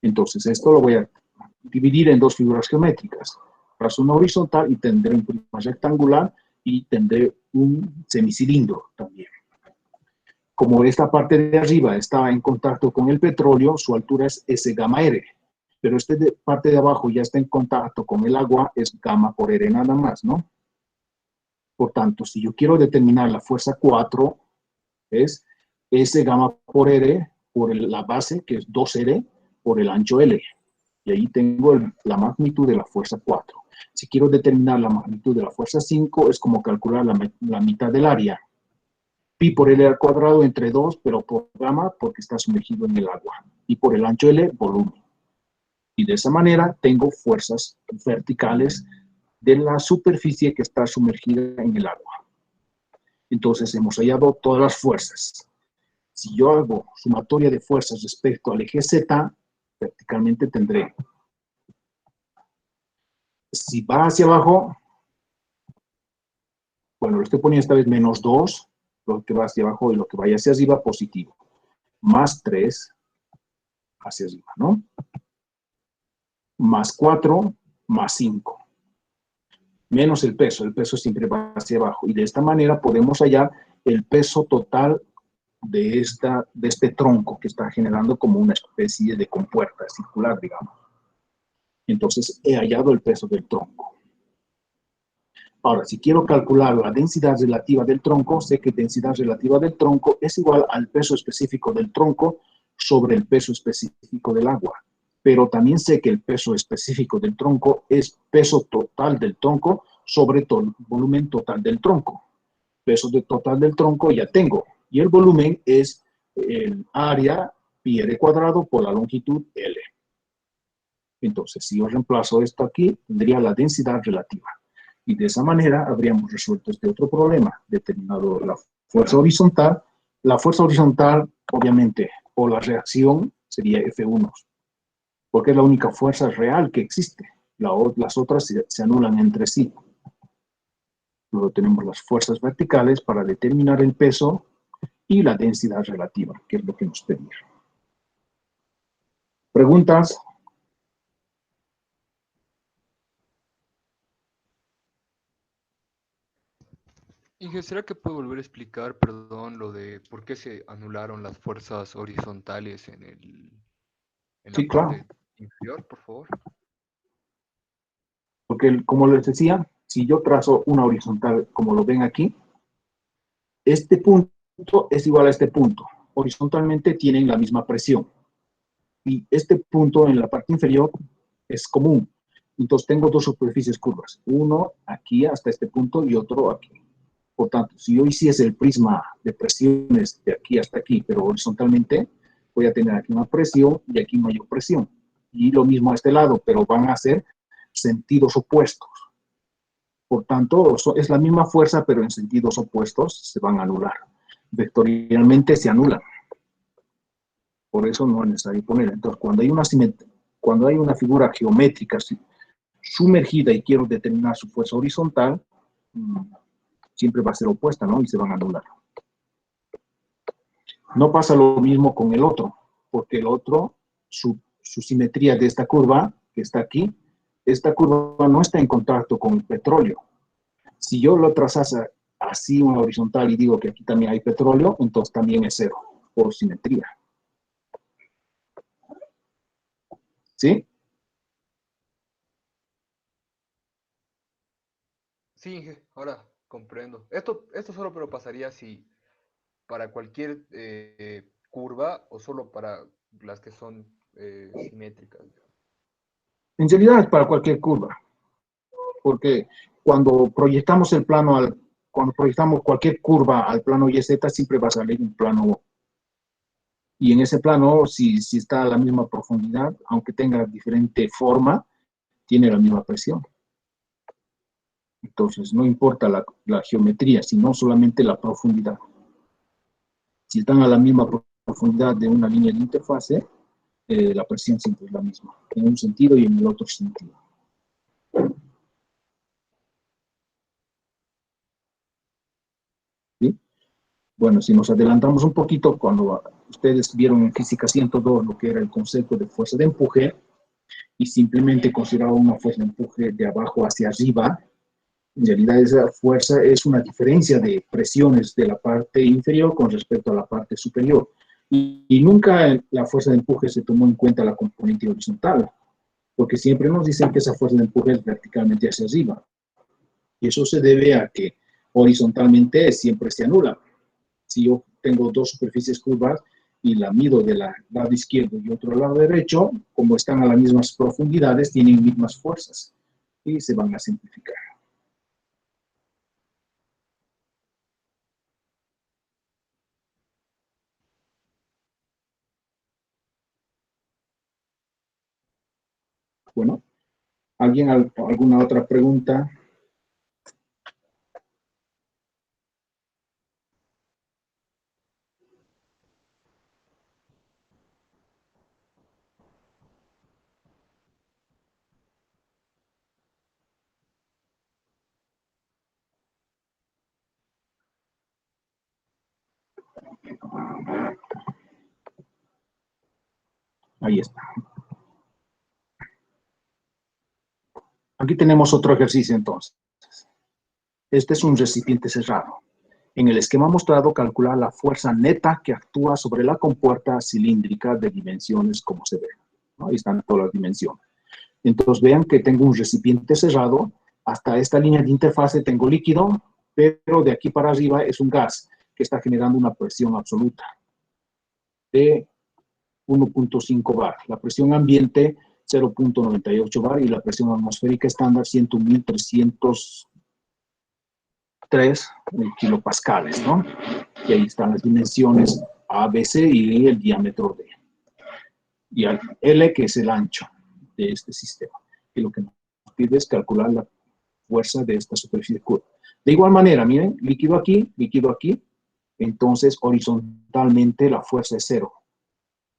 Entonces, esto lo voy a dividir en dos figuras geométricas. Trazo una horizontal y tendré un prisma rectangular y tendré un semicilindro también. Como esta parte de arriba está en contacto con el petróleo, su altura es S gamma R. Pero esta parte de abajo ya está en contacto con el agua, es gamma por R nada más, ¿no? Por tanto, si yo quiero determinar la fuerza 4, es S gamma por R por la base, que es 2R, por el ancho L. Y ahí tengo la magnitud de la fuerza 4. Si quiero determinar la magnitud de la fuerza 5, es como calcular la mitad del área. Pi por L al cuadrado entre 2, pero por gamma porque está sumergido en el agua. Y por el ancho L, volumen. Y de esa manera tengo fuerzas verticales de la superficie que está sumergida en el agua. Entonces hemos hallado todas las fuerzas. Si yo hago sumatoria de fuerzas respecto al eje Z, verticalmente tendré. Si va hacia abajo, bueno, lo estoy poniendo esta vez menos 2, lo que va hacia abajo y lo que vaya hacia arriba, positivo. Más 3 hacia arriba, ¿no? Más 4, más 5. Menos el peso siempre va hacia abajo. Y de esta manera podemos hallar el peso total de este tronco que está generando como una especie de compuerta circular, digamos. Entonces, he hallado el peso del tronco. Ahora, si quiero calcular la densidad relativa del tronco, sé que densidad relativa del tronco es igual al peso específico del tronco sobre el peso específico del agua. Pero también sé que el peso específico del tronco es peso total del tronco sobre el volumen total del tronco. Peso total del tronco ya tengo. Y el volumen es el área pi r cuadrado por la longitud L. Entonces, si yo reemplazo esto aquí, tendría la densidad relativa. Y de esa manera habríamos resuelto este otro problema, determinado la fuerza horizontal. La fuerza horizontal, obviamente, o la reacción sería F1, porque es la única fuerza real que existe. Las otras se anulan entre sí. Luego tenemos las fuerzas verticales para determinar el peso y la densidad relativa, que es lo que nos pedía. ¿Preguntas?
Inge, ¿será que puedo volver a explicar, perdón, lo de por qué se anularon las fuerzas horizontales en la
Sí, claro.
parte inferior, por favor?
Porque, como les decía, si yo trazo una horizontal, como lo ven aquí, este punto es igual a este punto. Horizontalmente tienen la misma presión. Y este punto en la parte inferior es común. Entonces tengo dos superficies curvas. Uno aquí hasta este punto y otro aquí. Por tanto, si yo hiciese el prisma de presiones de aquí hasta aquí, pero horizontalmente, voy a tener aquí una presión y aquí mayor presión. Y lo mismo a este lado, pero van a ser sentidos opuestos. Por tanto, es la misma fuerza, pero en sentidos opuestos se van a anular. Vectorialmente se anulan. Por eso no es necesario poner. Entonces, cuando hay una figura geométrica sumergida y quiero determinar su fuerza horizontal, siempre va a ser opuesta, ¿no? Y se van a anular. No pasa lo mismo con el otro, porque el otro, su simetría de esta curva, que está aquí, esta curva no está en contacto con el petróleo. Si yo lo trazase así una horizontal y digo que aquí también hay petróleo, entonces también es cero, por simetría. ¿Sí?
Sí, Inge, ahora comprendo. Esto solo pero pasaría si para cualquier curva o solo para las que son simétricas.
En realidad es para cualquier curva, porque cuando proyectamos cuando proyectamos cualquier curva al plano YZ, siempre va a salir un plano. Y en ese plano, si está a la misma profundidad, aunque tenga diferente forma, tiene la misma presión. Entonces, no importa la geometría, sino solamente la profundidad. Si están a la misma profundidad de una línea de interfase, la presión siempre es la misma, en un sentido y en el otro sentido. ¿Sí? Bueno, si nos adelantamos un poquito, cuando ustedes vieron en Física 102 lo que era el concepto de fuerza de empuje, y simplemente consideraba una fuerza de empuje de abajo hacia arriba, en realidad esa fuerza es una diferencia de presiones de la parte inferior con respecto a la parte superior. Y nunca en la fuerza de empuje se tomó en cuenta la componente horizontal, porque siempre nos dicen que esa fuerza de empuje es verticalmente hacia arriba. Y eso se debe a que horizontalmente siempre se anula. Si yo tengo dos superficies curvas y la mido del lado izquierdo y otro lado derecho, como están a las mismas profundidades, tienen mismas fuerzas y se van a simplificar. Bueno, ¿alguna otra pregunta? Ahí está. Aquí tenemos otro ejercicio entonces. Este es un recipiente cerrado. En el esquema mostrado, calcular la fuerza neta que actúa sobre la compuerta cilíndrica de dimensiones como se ve, ¿no? Ahí están todas las dimensiones. Entonces vean que tengo un recipiente cerrado, hasta esta línea de interfase tengo líquido, pero de aquí para arriba es un gas que está generando una presión absoluta de 1.5 bar. La presión ambiente 0.98 bar y la presión atmosférica estándar 101.303 kilopascales, ¿no? Y ahí están las dimensiones A, B, C y el diámetro D. Y el L, que es el ancho de este sistema. Y lo que nos pide es calcular la fuerza de esta superficie curva. De igual manera, miren, líquido aquí, entonces horizontalmente la fuerza es cero,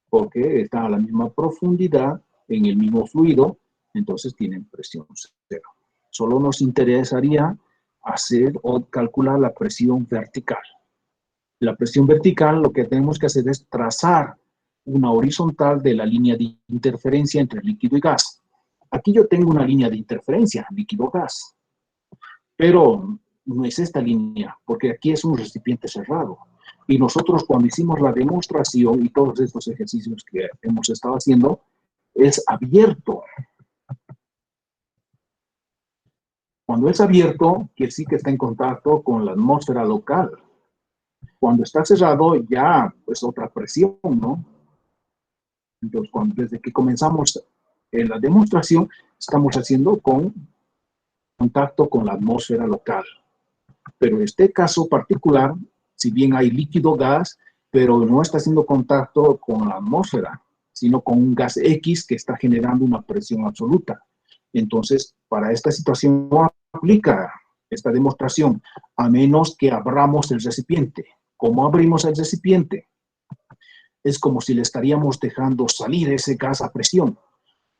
porque está a la misma profundidad en el mismo fluido, entonces tienen presión cero. Solo nos interesaría hacer o calcular la presión vertical. La presión vertical lo que tenemos que hacer es trazar una horizontal de la línea de interferencia entre líquido y gas. Aquí yo tengo una línea de interferencia, líquido-gas, pero no es esta línea, porque aquí es un recipiente cerrado. Y nosotros cuando hicimos la demostración y todos estos ejercicios que hemos estado haciendo, es abierto. Cuando es abierto, quiere decir que está en contacto con la atmósfera local. Cuando está cerrado, ya es otra presión, ¿no? Entonces, desde que comenzamos la demostración, estamos haciendo con contacto con la atmósfera local. Pero en este caso particular, si bien hay líquido-gas, pero no está haciendo contacto con la atmósfera, sino con un gas X que está generando una presión absoluta. Entonces, para esta situación no aplica esta demostración, a menos que abramos el recipiente. ¿Cómo abrimos el recipiente? Es como si le estaríamos dejando salir ese gas a presión.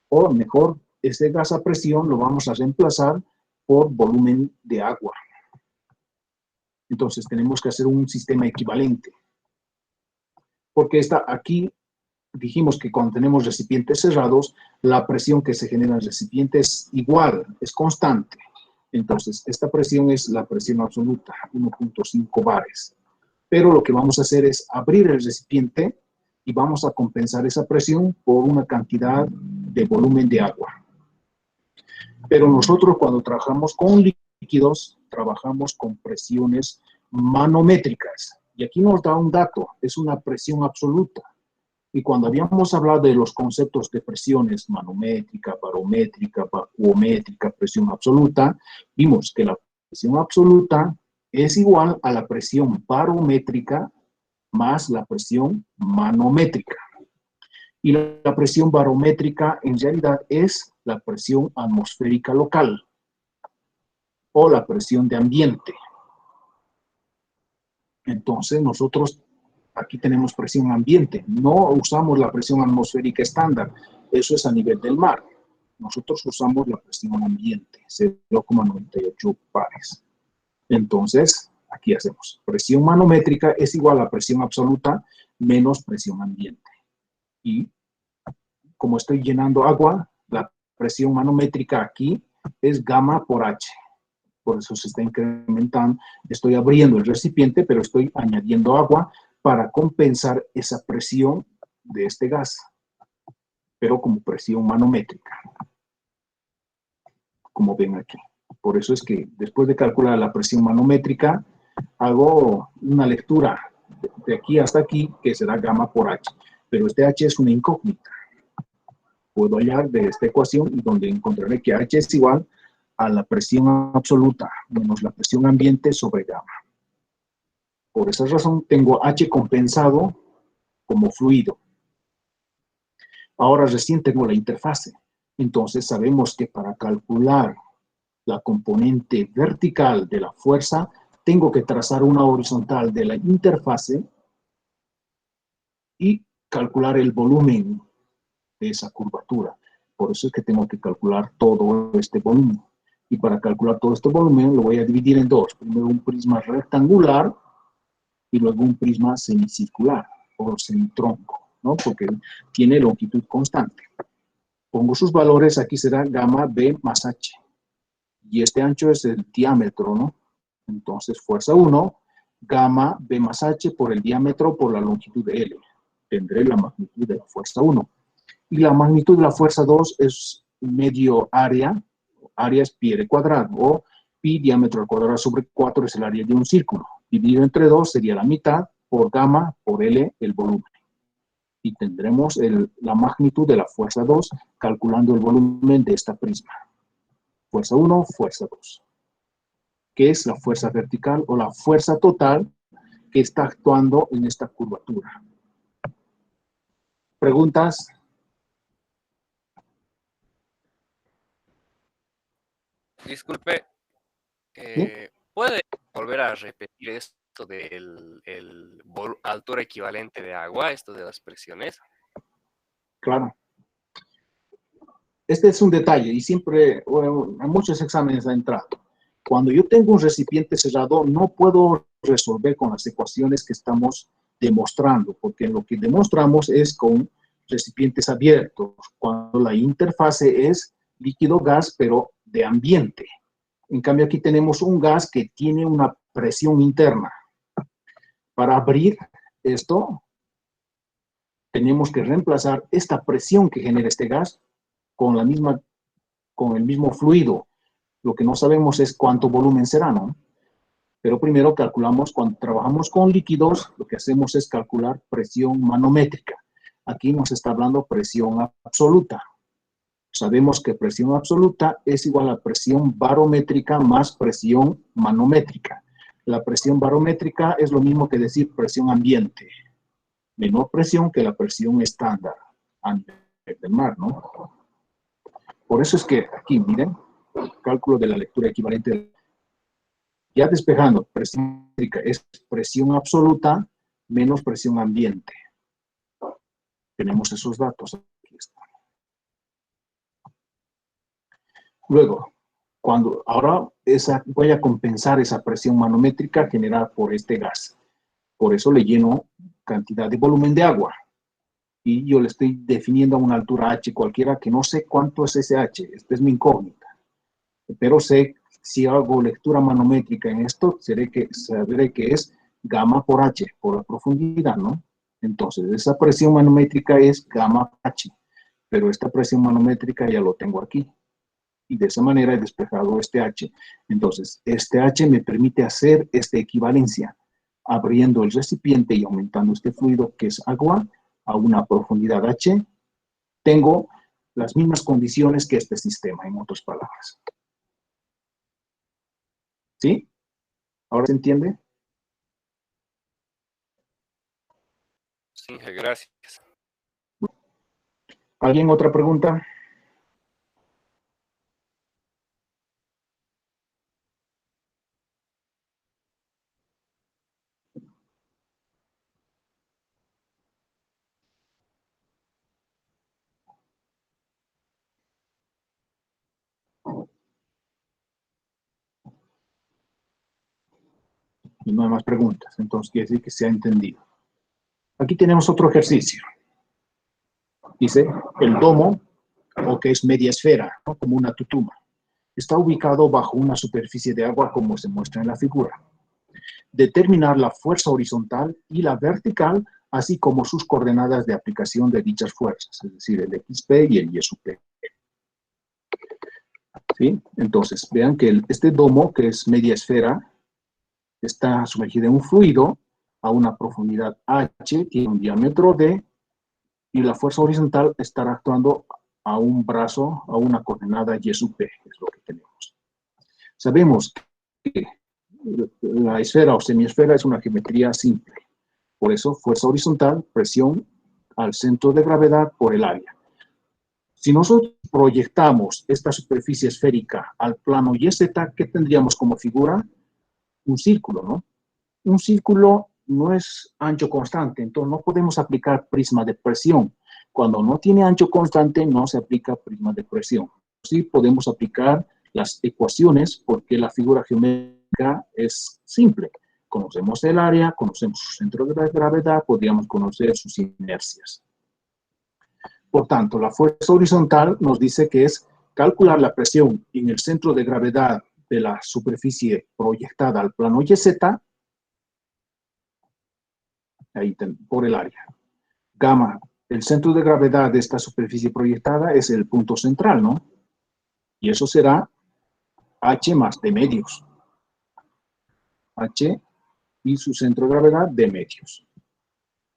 O mejor, ese gas a presión lo vamos a reemplazar por volumen de agua. Entonces tenemos que hacer un sistema equivalente. Porque aquí dijimos que cuando tenemos recipientes cerrados, la presión que se genera en el recipiente es igual, es constante. Entonces, esta presión es la presión absoluta, 1.5 bares. Pero lo que vamos a hacer es abrir el recipiente y vamos a compensar esa presión por una cantidad de volumen de agua. Pero nosotros cuando trabajamos con líquidos, trabajamos con presiones manométricas. Y aquí nos da un dato, es una presión absoluta. Y cuando habíamos hablado de los conceptos de presiones manométrica, barométrica, vacuométrica, presión absoluta, vimos que la presión absoluta es igual a la presión barométrica más la presión manométrica. Y la presión barométrica en realidad es la presión atmosférica local o la presión de ambiente. Entonces nosotros aquí tenemos presión ambiente, no usamos la presión atmosférica estándar, eso es a nivel del mar. Nosotros usamos la presión ambiente, 0,98 bares. Entonces, aquí hacemos presión manométrica es igual a presión absoluta menos presión ambiente. Y como estoy llenando agua, la presión manométrica aquí es gamma por H. Por eso se está incrementando. Estoy abriendo el recipiente, pero estoy añadiendo agua para compensar esa presión de este gas, pero como presión manométrica, como ven aquí. Por eso es que después de calcular la presión manométrica, hago una lectura de aquí hasta aquí, que será gamma por H. Pero este H es una incógnita. Puedo hallar de esta ecuación y donde encontraré que H es igual a la presión absoluta menos la presión ambiente sobre gamma. Por esa razón tengo H compensado como fluido. Ahora recién tengo la interfase. Entonces sabemos que para calcular la componente vertical de la fuerza, tengo que trazar una horizontal de la interfase y calcular el volumen de esa curvatura. Por eso es que tengo que calcular todo este volumen. Y para calcular todo este volumen lo voy a dividir en dos. Primero un prisma rectangular y luego un prisma semicircular o semitronco, ¿no? Porque tiene longitud constante. Pongo sus valores, aquí será gamma B más H. Y este ancho es el diámetro, ¿no? Entonces, fuerza 1 gamma B más H por el diámetro por la longitud de L. Tendré la magnitud de la fuerza 1. Y la magnitud de la fuerza 2 es medio área. Área es pi r cuadrado, o pi diámetro al cuadrado sobre 4 es el área de un círculo. Dividido entre 2 sería la mitad por gamma por L el volumen. Y tendremos la magnitud de la fuerza 2 calculando el volumen de esta prisma. Fuerza 1, fuerza 2. ¿Qué es la fuerza vertical o la fuerza total que está actuando en esta curvatura? ¿Preguntas?
Disculpe,
¿Sí?
¿puede volver a repetir esto del altura equivalente de agua, esto de las presiones?
Claro. Este es un detalle y siempre, bueno, en muchos exámenes ha entrado. Cuando yo tengo un recipiente cerrado, no puedo resolver con las ecuaciones que estamos demostrando, porque lo que demostramos es con recipientes abiertos, cuando la interfase es líquido-gas, pero de ambiente. En cambio, aquí tenemos un gas que tiene una presión interna. Para abrir esto, tenemos que reemplazar esta presión que genera este gas con el mismo fluido. Lo que no sabemos es cuánto volumen será, ¿no? Pero primero calculamos, cuando trabajamos con líquidos, lo que hacemos es calcular presión manométrica. Aquí nos está hablando presión absoluta. Sabemos que presión absoluta es igual a presión barométrica más presión manométrica. La presión barométrica es lo mismo que decir presión ambiente. Menor presión que la presión estándar a nivel del mar, ¿no? Por eso es que aquí, miren, cálculo de la lectura equivalente. Ya despejando, presión métrica es presión absoluta menos presión ambiente. Tenemos esos datos. Aquí está. Luego, ahora voy a compensar esa presión manométrica generada por este gas. Por eso le lleno cantidad de volumen de agua. Y yo le estoy definiendo a una altura h cualquiera que no sé cuánto es ese h. Esta es mi incógnita. Pero sé, si hago lectura manométrica en esto, sabré que es gamma por h, por la profundidad, ¿no? Entonces, esa presión manométrica es gamma h. Pero esta presión manométrica ya lo tengo aquí. Y de esa manera he despejado este h. Entonces, este h me permite hacer esta equivalencia, abriendo el recipiente y aumentando este fluido, que es agua, a una profundidad h. Tengo las mismas condiciones que este sistema, en otras palabras. ¿Sí? ¿Ahora se entiende?
Sí, gracias.
¿Alguien otra pregunta? Y no hay más preguntas. Entonces quiere decir que se ha entendido. Aquí tenemos otro ejercicio. Dice, el domo, o que es media esfera, ¿no? Como una tutuma, está ubicado bajo una superficie de agua como se muestra en la figura. Determinar la fuerza horizontal y la vertical, así como sus coordenadas de aplicación de dichas fuerzas, es decir, el XP y el Y sub P. ¿Sí? Entonces, vean que este domo, que es media esfera, está sumergido en un fluido a una profundidad h, tiene un diámetro d, y la fuerza horizontal estará actuando a un brazo, a una coordenada y sub p, es lo que tenemos. Sabemos que la esfera o semiesfera es una geometría simple. Por eso, fuerza horizontal, presión al centro de gravedad por el área. Si nosotros proyectamos esta superficie esférica al plano YZ, ¿qué tendríamos como figura? Un círculo, ¿no? Un círculo no es ancho constante, entonces no podemos aplicar prisma de presión. Cuando no tiene ancho constante, no se aplica prisma de presión. Sí podemos aplicar las ecuaciones porque la figura geométrica es simple. Conocemos el área, conocemos su centro de gravedad, podríamos conocer sus inercias. Por tanto, la fuerza horizontal nos dice que es calcular la presión en el centro de gravedad de la superficie proyectada al plano YZ ahí por el área. Gamma, el centro de gravedad de esta superficie proyectada es el punto central, ¿no? Y eso será H más de medios. H y su centro de gravedad de medios.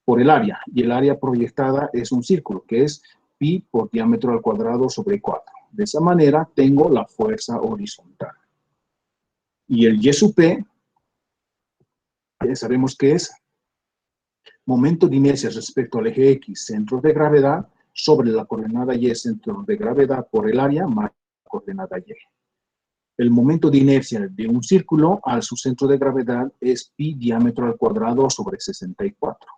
Por el área. Y el área proyectada es un círculo, que es pi por diámetro al cuadrado sobre 4. De esa manera tengo la fuerza horizontal. Y el Y sub P, sabemos que es momento de inercia respecto al eje X, centro de gravedad, sobre la coordenada Y, centro de gravedad por el área, más la coordenada Y. El momento de inercia de un círculo al su centro de gravedad es pi diámetro al cuadrado sobre 64.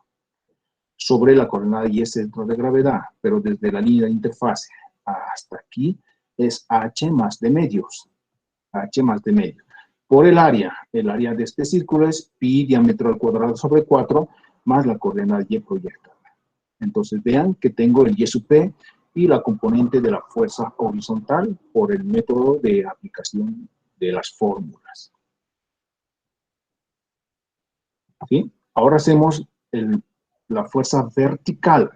Sobre la coordenada Y, centro de gravedad, pero desde la línea de interfase hasta aquí es H más de medios. H más de medios. Por el área de este círculo es pi diámetro al cuadrado sobre 4 más la coordenada Y proyectada. Entonces vean que tengo el Y sub P y la componente de la fuerza horizontal por el método de aplicación de las fórmulas. ¿Sí? Ahora hacemos la fuerza vertical,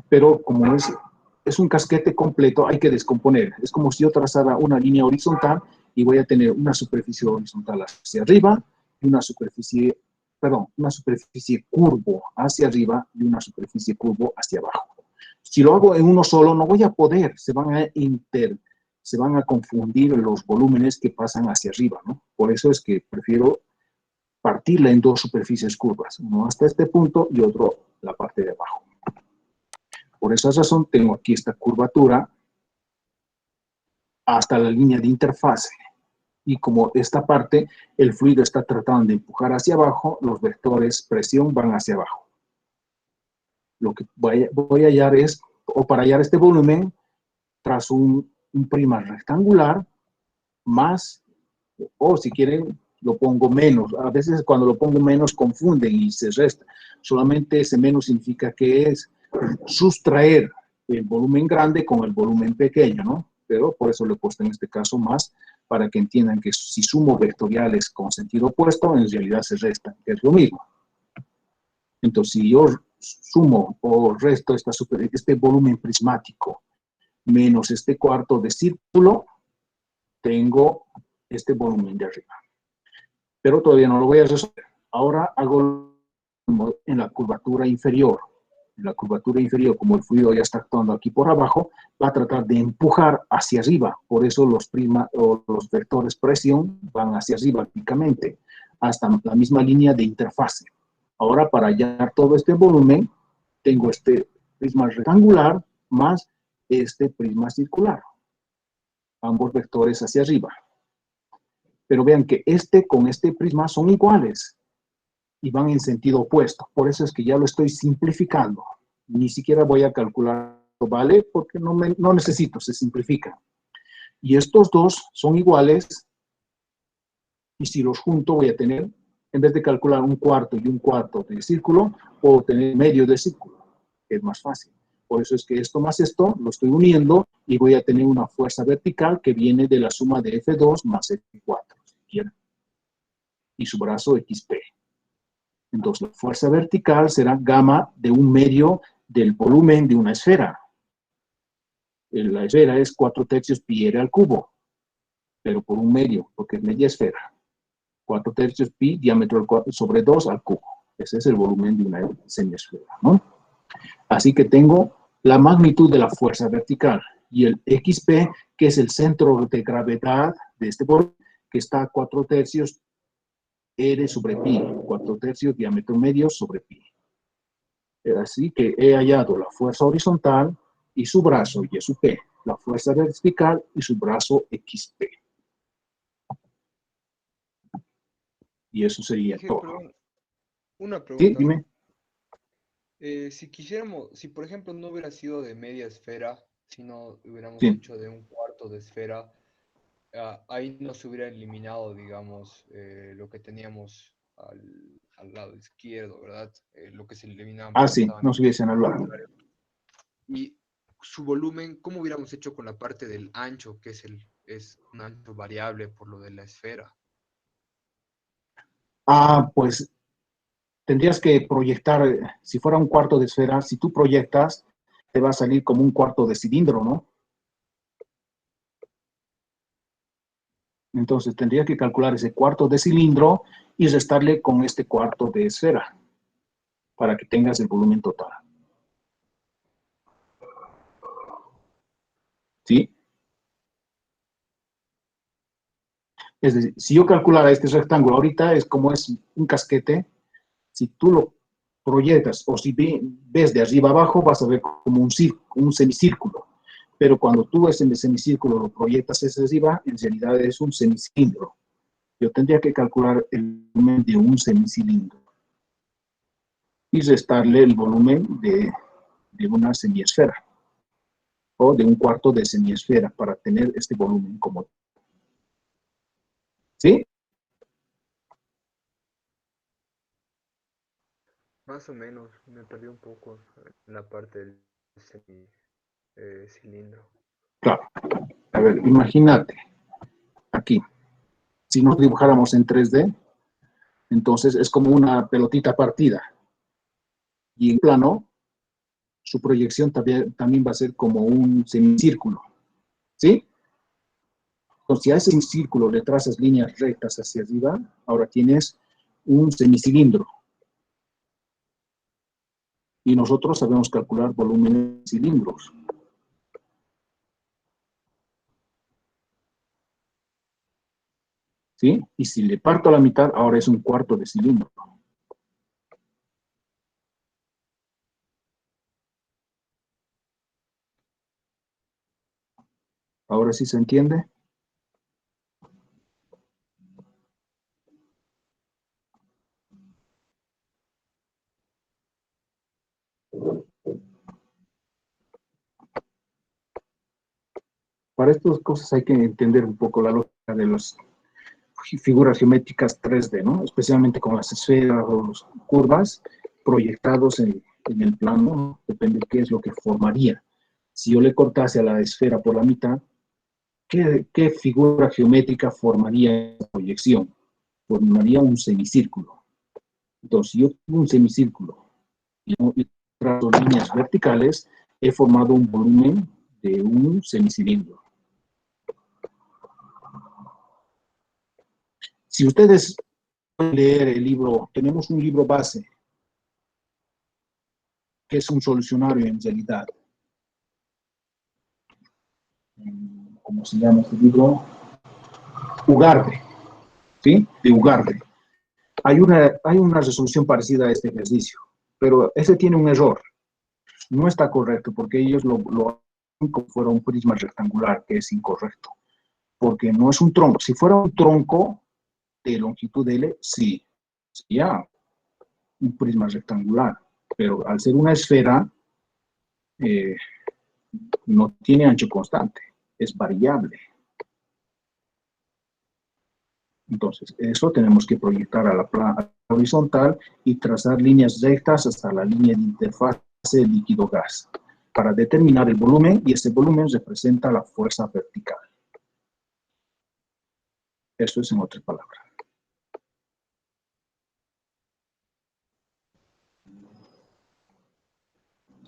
pero como es un casquete completo, hay que descomponer. Es como si yo trazara una línea horizontal y voy a tener una superficie horizontal hacia arriba y una superficie curvo hacia arriba y una superficie curvo hacia abajo. Si lo hago en uno solo, no voy a poder, se van a confundir los volúmenes que pasan hacia arriba, ¿no? Por eso es que prefiero partirla en dos superficies curvas, uno hasta este punto y otro la parte de abajo. Por esa razón tengo aquí esta curvatura hasta la línea de interfase. Y como esta parte, el fluido está tratando de empujar hacia abajo, los vectores presión van hacia abajo. Lo que voy a hallar es, o para hallar este volumen, trazo un prima rectangular más, o si quieren, lo pongo menos. A veces cuando lo pongo menos confunden y se resta. Solamente ese menos significa que es sustraer el volumen grande con el volumen pequeño, ¿no? Pero por eso le he puesto en este caso más, para que entiendan que si sumo vectoriales con sentido opuesto, en realidad se restan, que es lo mismo. Entonces, si yo sumo o resto este volumen prismático menos este cuarto de círculo, tengo este volumen de arriba. Pero todavía no lo voy a resolver. Ahora hago en la curvatura inferior. En la curvatura inferior, como el fluido ya está actuando aquí por abajo, va a tratar de empujar hacia arriba. Por eso los vectores presión van hacia arriba típicamente, hasta la misma línea de interfase. Ahora, para hallar todo este volumen, tengo este prisma rectangular más este prisma circular. Ambos vectores hacia arriba. Pero vean que con este prisma son iguales y van en sentido opuesto. Por eso es que ya lo estoy simplificando. Ni siquiera voy a calcular, ¿vale? Porque no necesito, se simplifica. Y estos dos son iguales y si los junto voy a tener, en vez de calcular un cuarto y un cuarto de círculo, puedo tener medio de círculo, que es más fácil. Por eso es que esto más esto lo estoy uniendo y voy a tener una fuerza vertical que viene de la suma de F2 más F4, si quieren. Y su brazo XP. Entonces, la fuerza vertical será gamma de un medio del volumen de una esfera. La esfera es 4/3 pi r al cubo, pero por un medio, porque es media esfera. 4/3 pi diámetro sobre 2 al cubo. Ese es el volumen de una semiesfera, ¿no? Así que tengo la magnitud de la fuerza vertical y el XP, que es el centro de gravedad de este volumen, que está a 4/3 R sobre pi, 4/3 diámetro medio sobre pi. Así que he hallado la fuerza horizontal y su brazo, Y sub P, la fuerza vertical y su brazo XP. Y eso sería
Dije,
todo.
perdón, una
Sí,
pregunta.
dime.
Si quisiéramos, si por ejemplo no hubiera sido de media esfera, sino hubiéramos
Sí.
hecho de un cuarto de esfera, ahí no se hubiera eliminado, digamos, lo que teníamos al lado izquierdo, ¿verdad? Lo que se eliminaban
Ah,
porque
sí,
estaban
no
en
se hubiesen hablado.
contrario. Y su volumen, ¿cómo hubiéramos hecho con la parte del ancho, que es un ancho variable por lo de la esfera?
Ah, pues tendrías que proyectar, si fuera un cuarto de esfera, si tú proyectas, te va a salir como un cuarto de cilindro, ¿no? Entonces tendría que calcular ese cuarto de cilindro y restarle con este cuarto de esfera para que tengas el volumen total. ¿Sí? Es decir, si yo calculara este rectángulo ahorita, es como es un casquete. Si tú lo proyectas o si ves de arriba abajo, vas a ver como un semicírculo. Pero cuando tú ves en el semicírculo lo proyectas hacia arriba, en realidad es un semicilindro. Yo tendría que calcular el volumen de un semicilindro y restarle el volumen de una semiesfera o de un cuarto de semiesfera para tener este volumen como. ¿Sí?
Más o menos, me perdí un poco en la parte del cilindro.
Claro. A ver, imagínate aquí. Si nos dibujáramos en 3D, entonces es como una pelotita partida. Y en plano, su proyección también va a ser como un semicírculo. ¿Sí? Entonces, si a ese semicírculo le trazas líneas rectas hacia arriba, ahora tienes un semicilindro. Y nosotros sabemos calcular volúmenes de cilindros. ¿Sí? Y si le parto a la mitad, ahora es un cuarto de cilindro. ¿Ahora sí se entiende? Para estas cosas hay que entender un poco la lógica de las figuras geométricas 3D, ¿no? Especialmente con las esferas o las curvas proyectados en el plano, ¿no? Depende de qué es lo que formaría. Si yo le cortase a la esfera por la mitad, ¿qué figura geométrica formaría esa proyección? Formaría un semicírculo. Entonces, si yo tengo un semicírculo y trazo líneas verticales, he formado un volumen de un semicilindro. Si ustedes pueden leer el libro, tenemos un libro base, que es un solucionario en realidad. ¿Cómo se llama este libro? Ugarte, ¿sí? De Ugarte. Hay una resolución parecida a este ejercicio, pero ese tiene un error. No está correcto porque ellos lo hacen como fuera un prisma rectangular, que es incorrecto. Porque no es un tronco. Si fuera un tronco de longitud L, sí, sería un prisma rectangular. Pero al ser una esfera, no tiene ancho constante, es variable. Entonces, eso tenemos que proyectar a la horizontal y trazar líneas rectas hasta la línea de interfaz líquido-gas para determinar el volumen, y ese volumen representa la fuerza vertical. Eso es en otras palabras.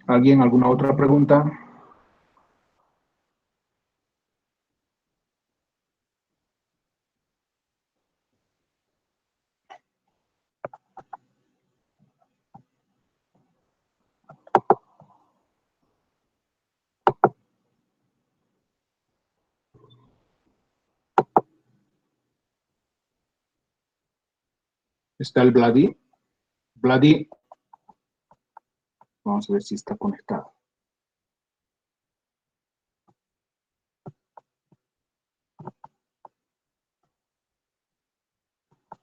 ¿Alguien, alguna otra pregunta? ¿Está el Vladi? Vladi, vamos a ver si está conectado.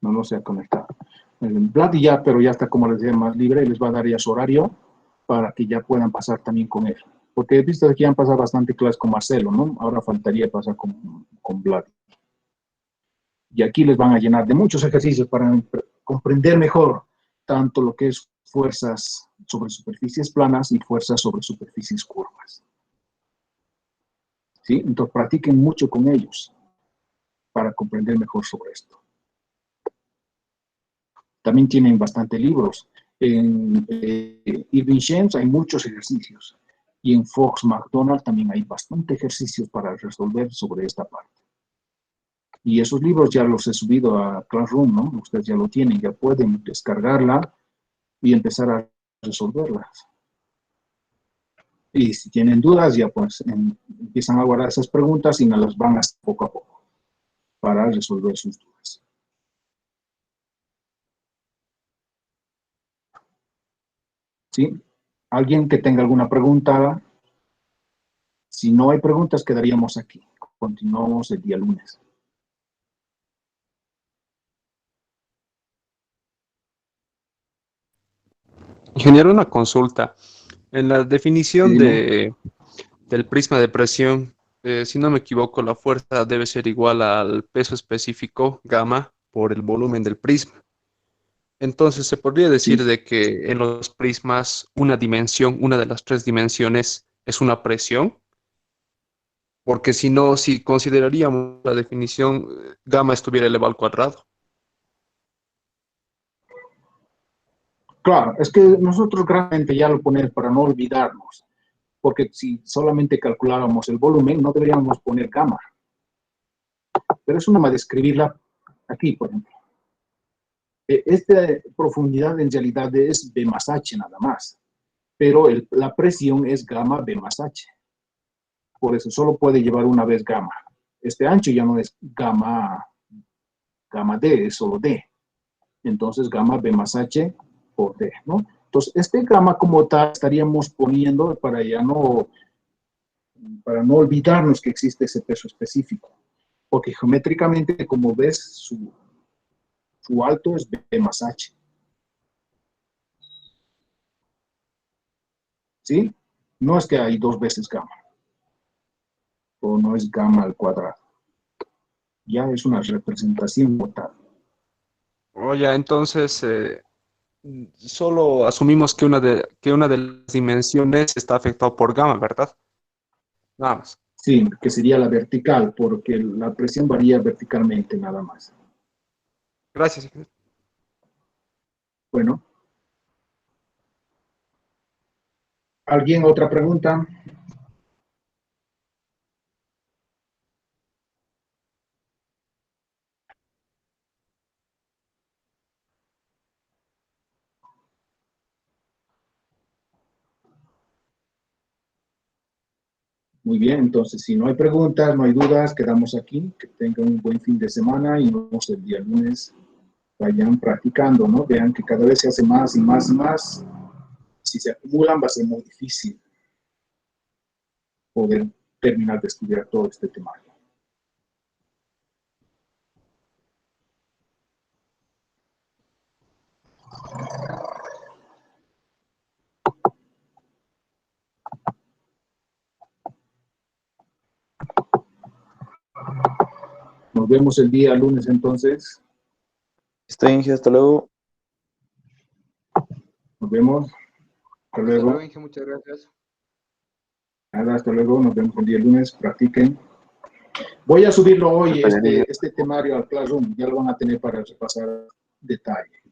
No se ha conectado. El Vladi ya, pero ya está, como les decía, más libre, les va a dar ya su horario para que ya puedan pasar también con él. Porque he visto que ya han pasado bastante clases con Marcelo, ¿no? Ahora faltaría pasar con Vladi. Y aquí les van a llenar de muchos ejercicios para comprender mejor tanto lo que es fuerzas sobre superficies planas y fuerzas sobre superficies curvas. ¿Sí? Entonces practiquen mucho con ellos para comprender mejor sobre esto. También tienen bastante libros. En Irving James hay muchos ejercicios. Y en Fox McDonald también hay bastante ejercicios para resolver sobre esta parte. Y esos libros ya los he subido a Classroom, ¿no? Ustedes ya lo tienen, ya pueden descargarla y empezar a resolverlas. Y si tienen dudas, ya pues empiezan a guardar esas preguntas y nos las van a hacer poco a poco para resolver sus dudas. ¿Sí? ¿Alguien que tenga alguna pregunta? Si no hay preguntas, quedaríamos aquí. Continuamos el día lunes.
Ingeniero, una consulta. En la definición
Sí, dime.
del prisma de presión, si no me equivoco, la fuerza debe ser igual al peso específico, gamma, por el volumen del prisma. Entonces, se podría decir
Sí.
de que en los prismas una dimensión, una de las tres dimensiones, es una presión, porque si no, si consideraríamos la definición, gamma estuviera elevado al cuadrado.
Claro, es que nosotros realmente ya lo ponemos para no olvidarnos, porque si solamente calculáramos el volumen, no deberíamos poner gamma. Pero es una manera de escribirla aquí, por ejemplo. Esta profundidad en realidad es B más H nada más, pero la presión es gamma B más H. Por eso solo puede llevar una vez gamma. Este ancho ya no es gamma D, es solo D. Entonces gamma B más H por D, ¿no? Entonces este gamma como tal estaríamos poniendo para no olvidarnos que existe ese peso específico. Porque geométricamente, como ves, su alto es B más H. ¿Sí? No es que hay dos veces gamma. O no es gamma al cuadrado. Ya es una representación total.
Oye, entonces, solo asumimos que una de las dimensiones está afectada por gamma, ¿verdad? Nada más.
Sí, que sería la vertical, porque la presión varía verticalmente nada más.
Gracias, ingeniero.
Bueno. ¿Alguien otra pregunta? Muy bien, entonces si no hay preguntas, no hay dudas, quedamos aquí. Que tengan un buen fin de semana y nos vemos el día lunes. Vayan practicando, ¿no? Vean que cada vez se hace más y más y más. Si se acumulan, va a ser muy difícil poder terminar de estudiar todo este temario. Nos vemos el día lunes entonces.
Está bien, hasta luego.
Nos vemos. Hasta
Hasta luego,
luego.
Inge, muchas gracias.
Nada, hasta luego. Nos vemos el día lunes. Practiquen. Voy a subirlo hoy, este temario al Classroom. Ya lo van a tener para repasar detalle.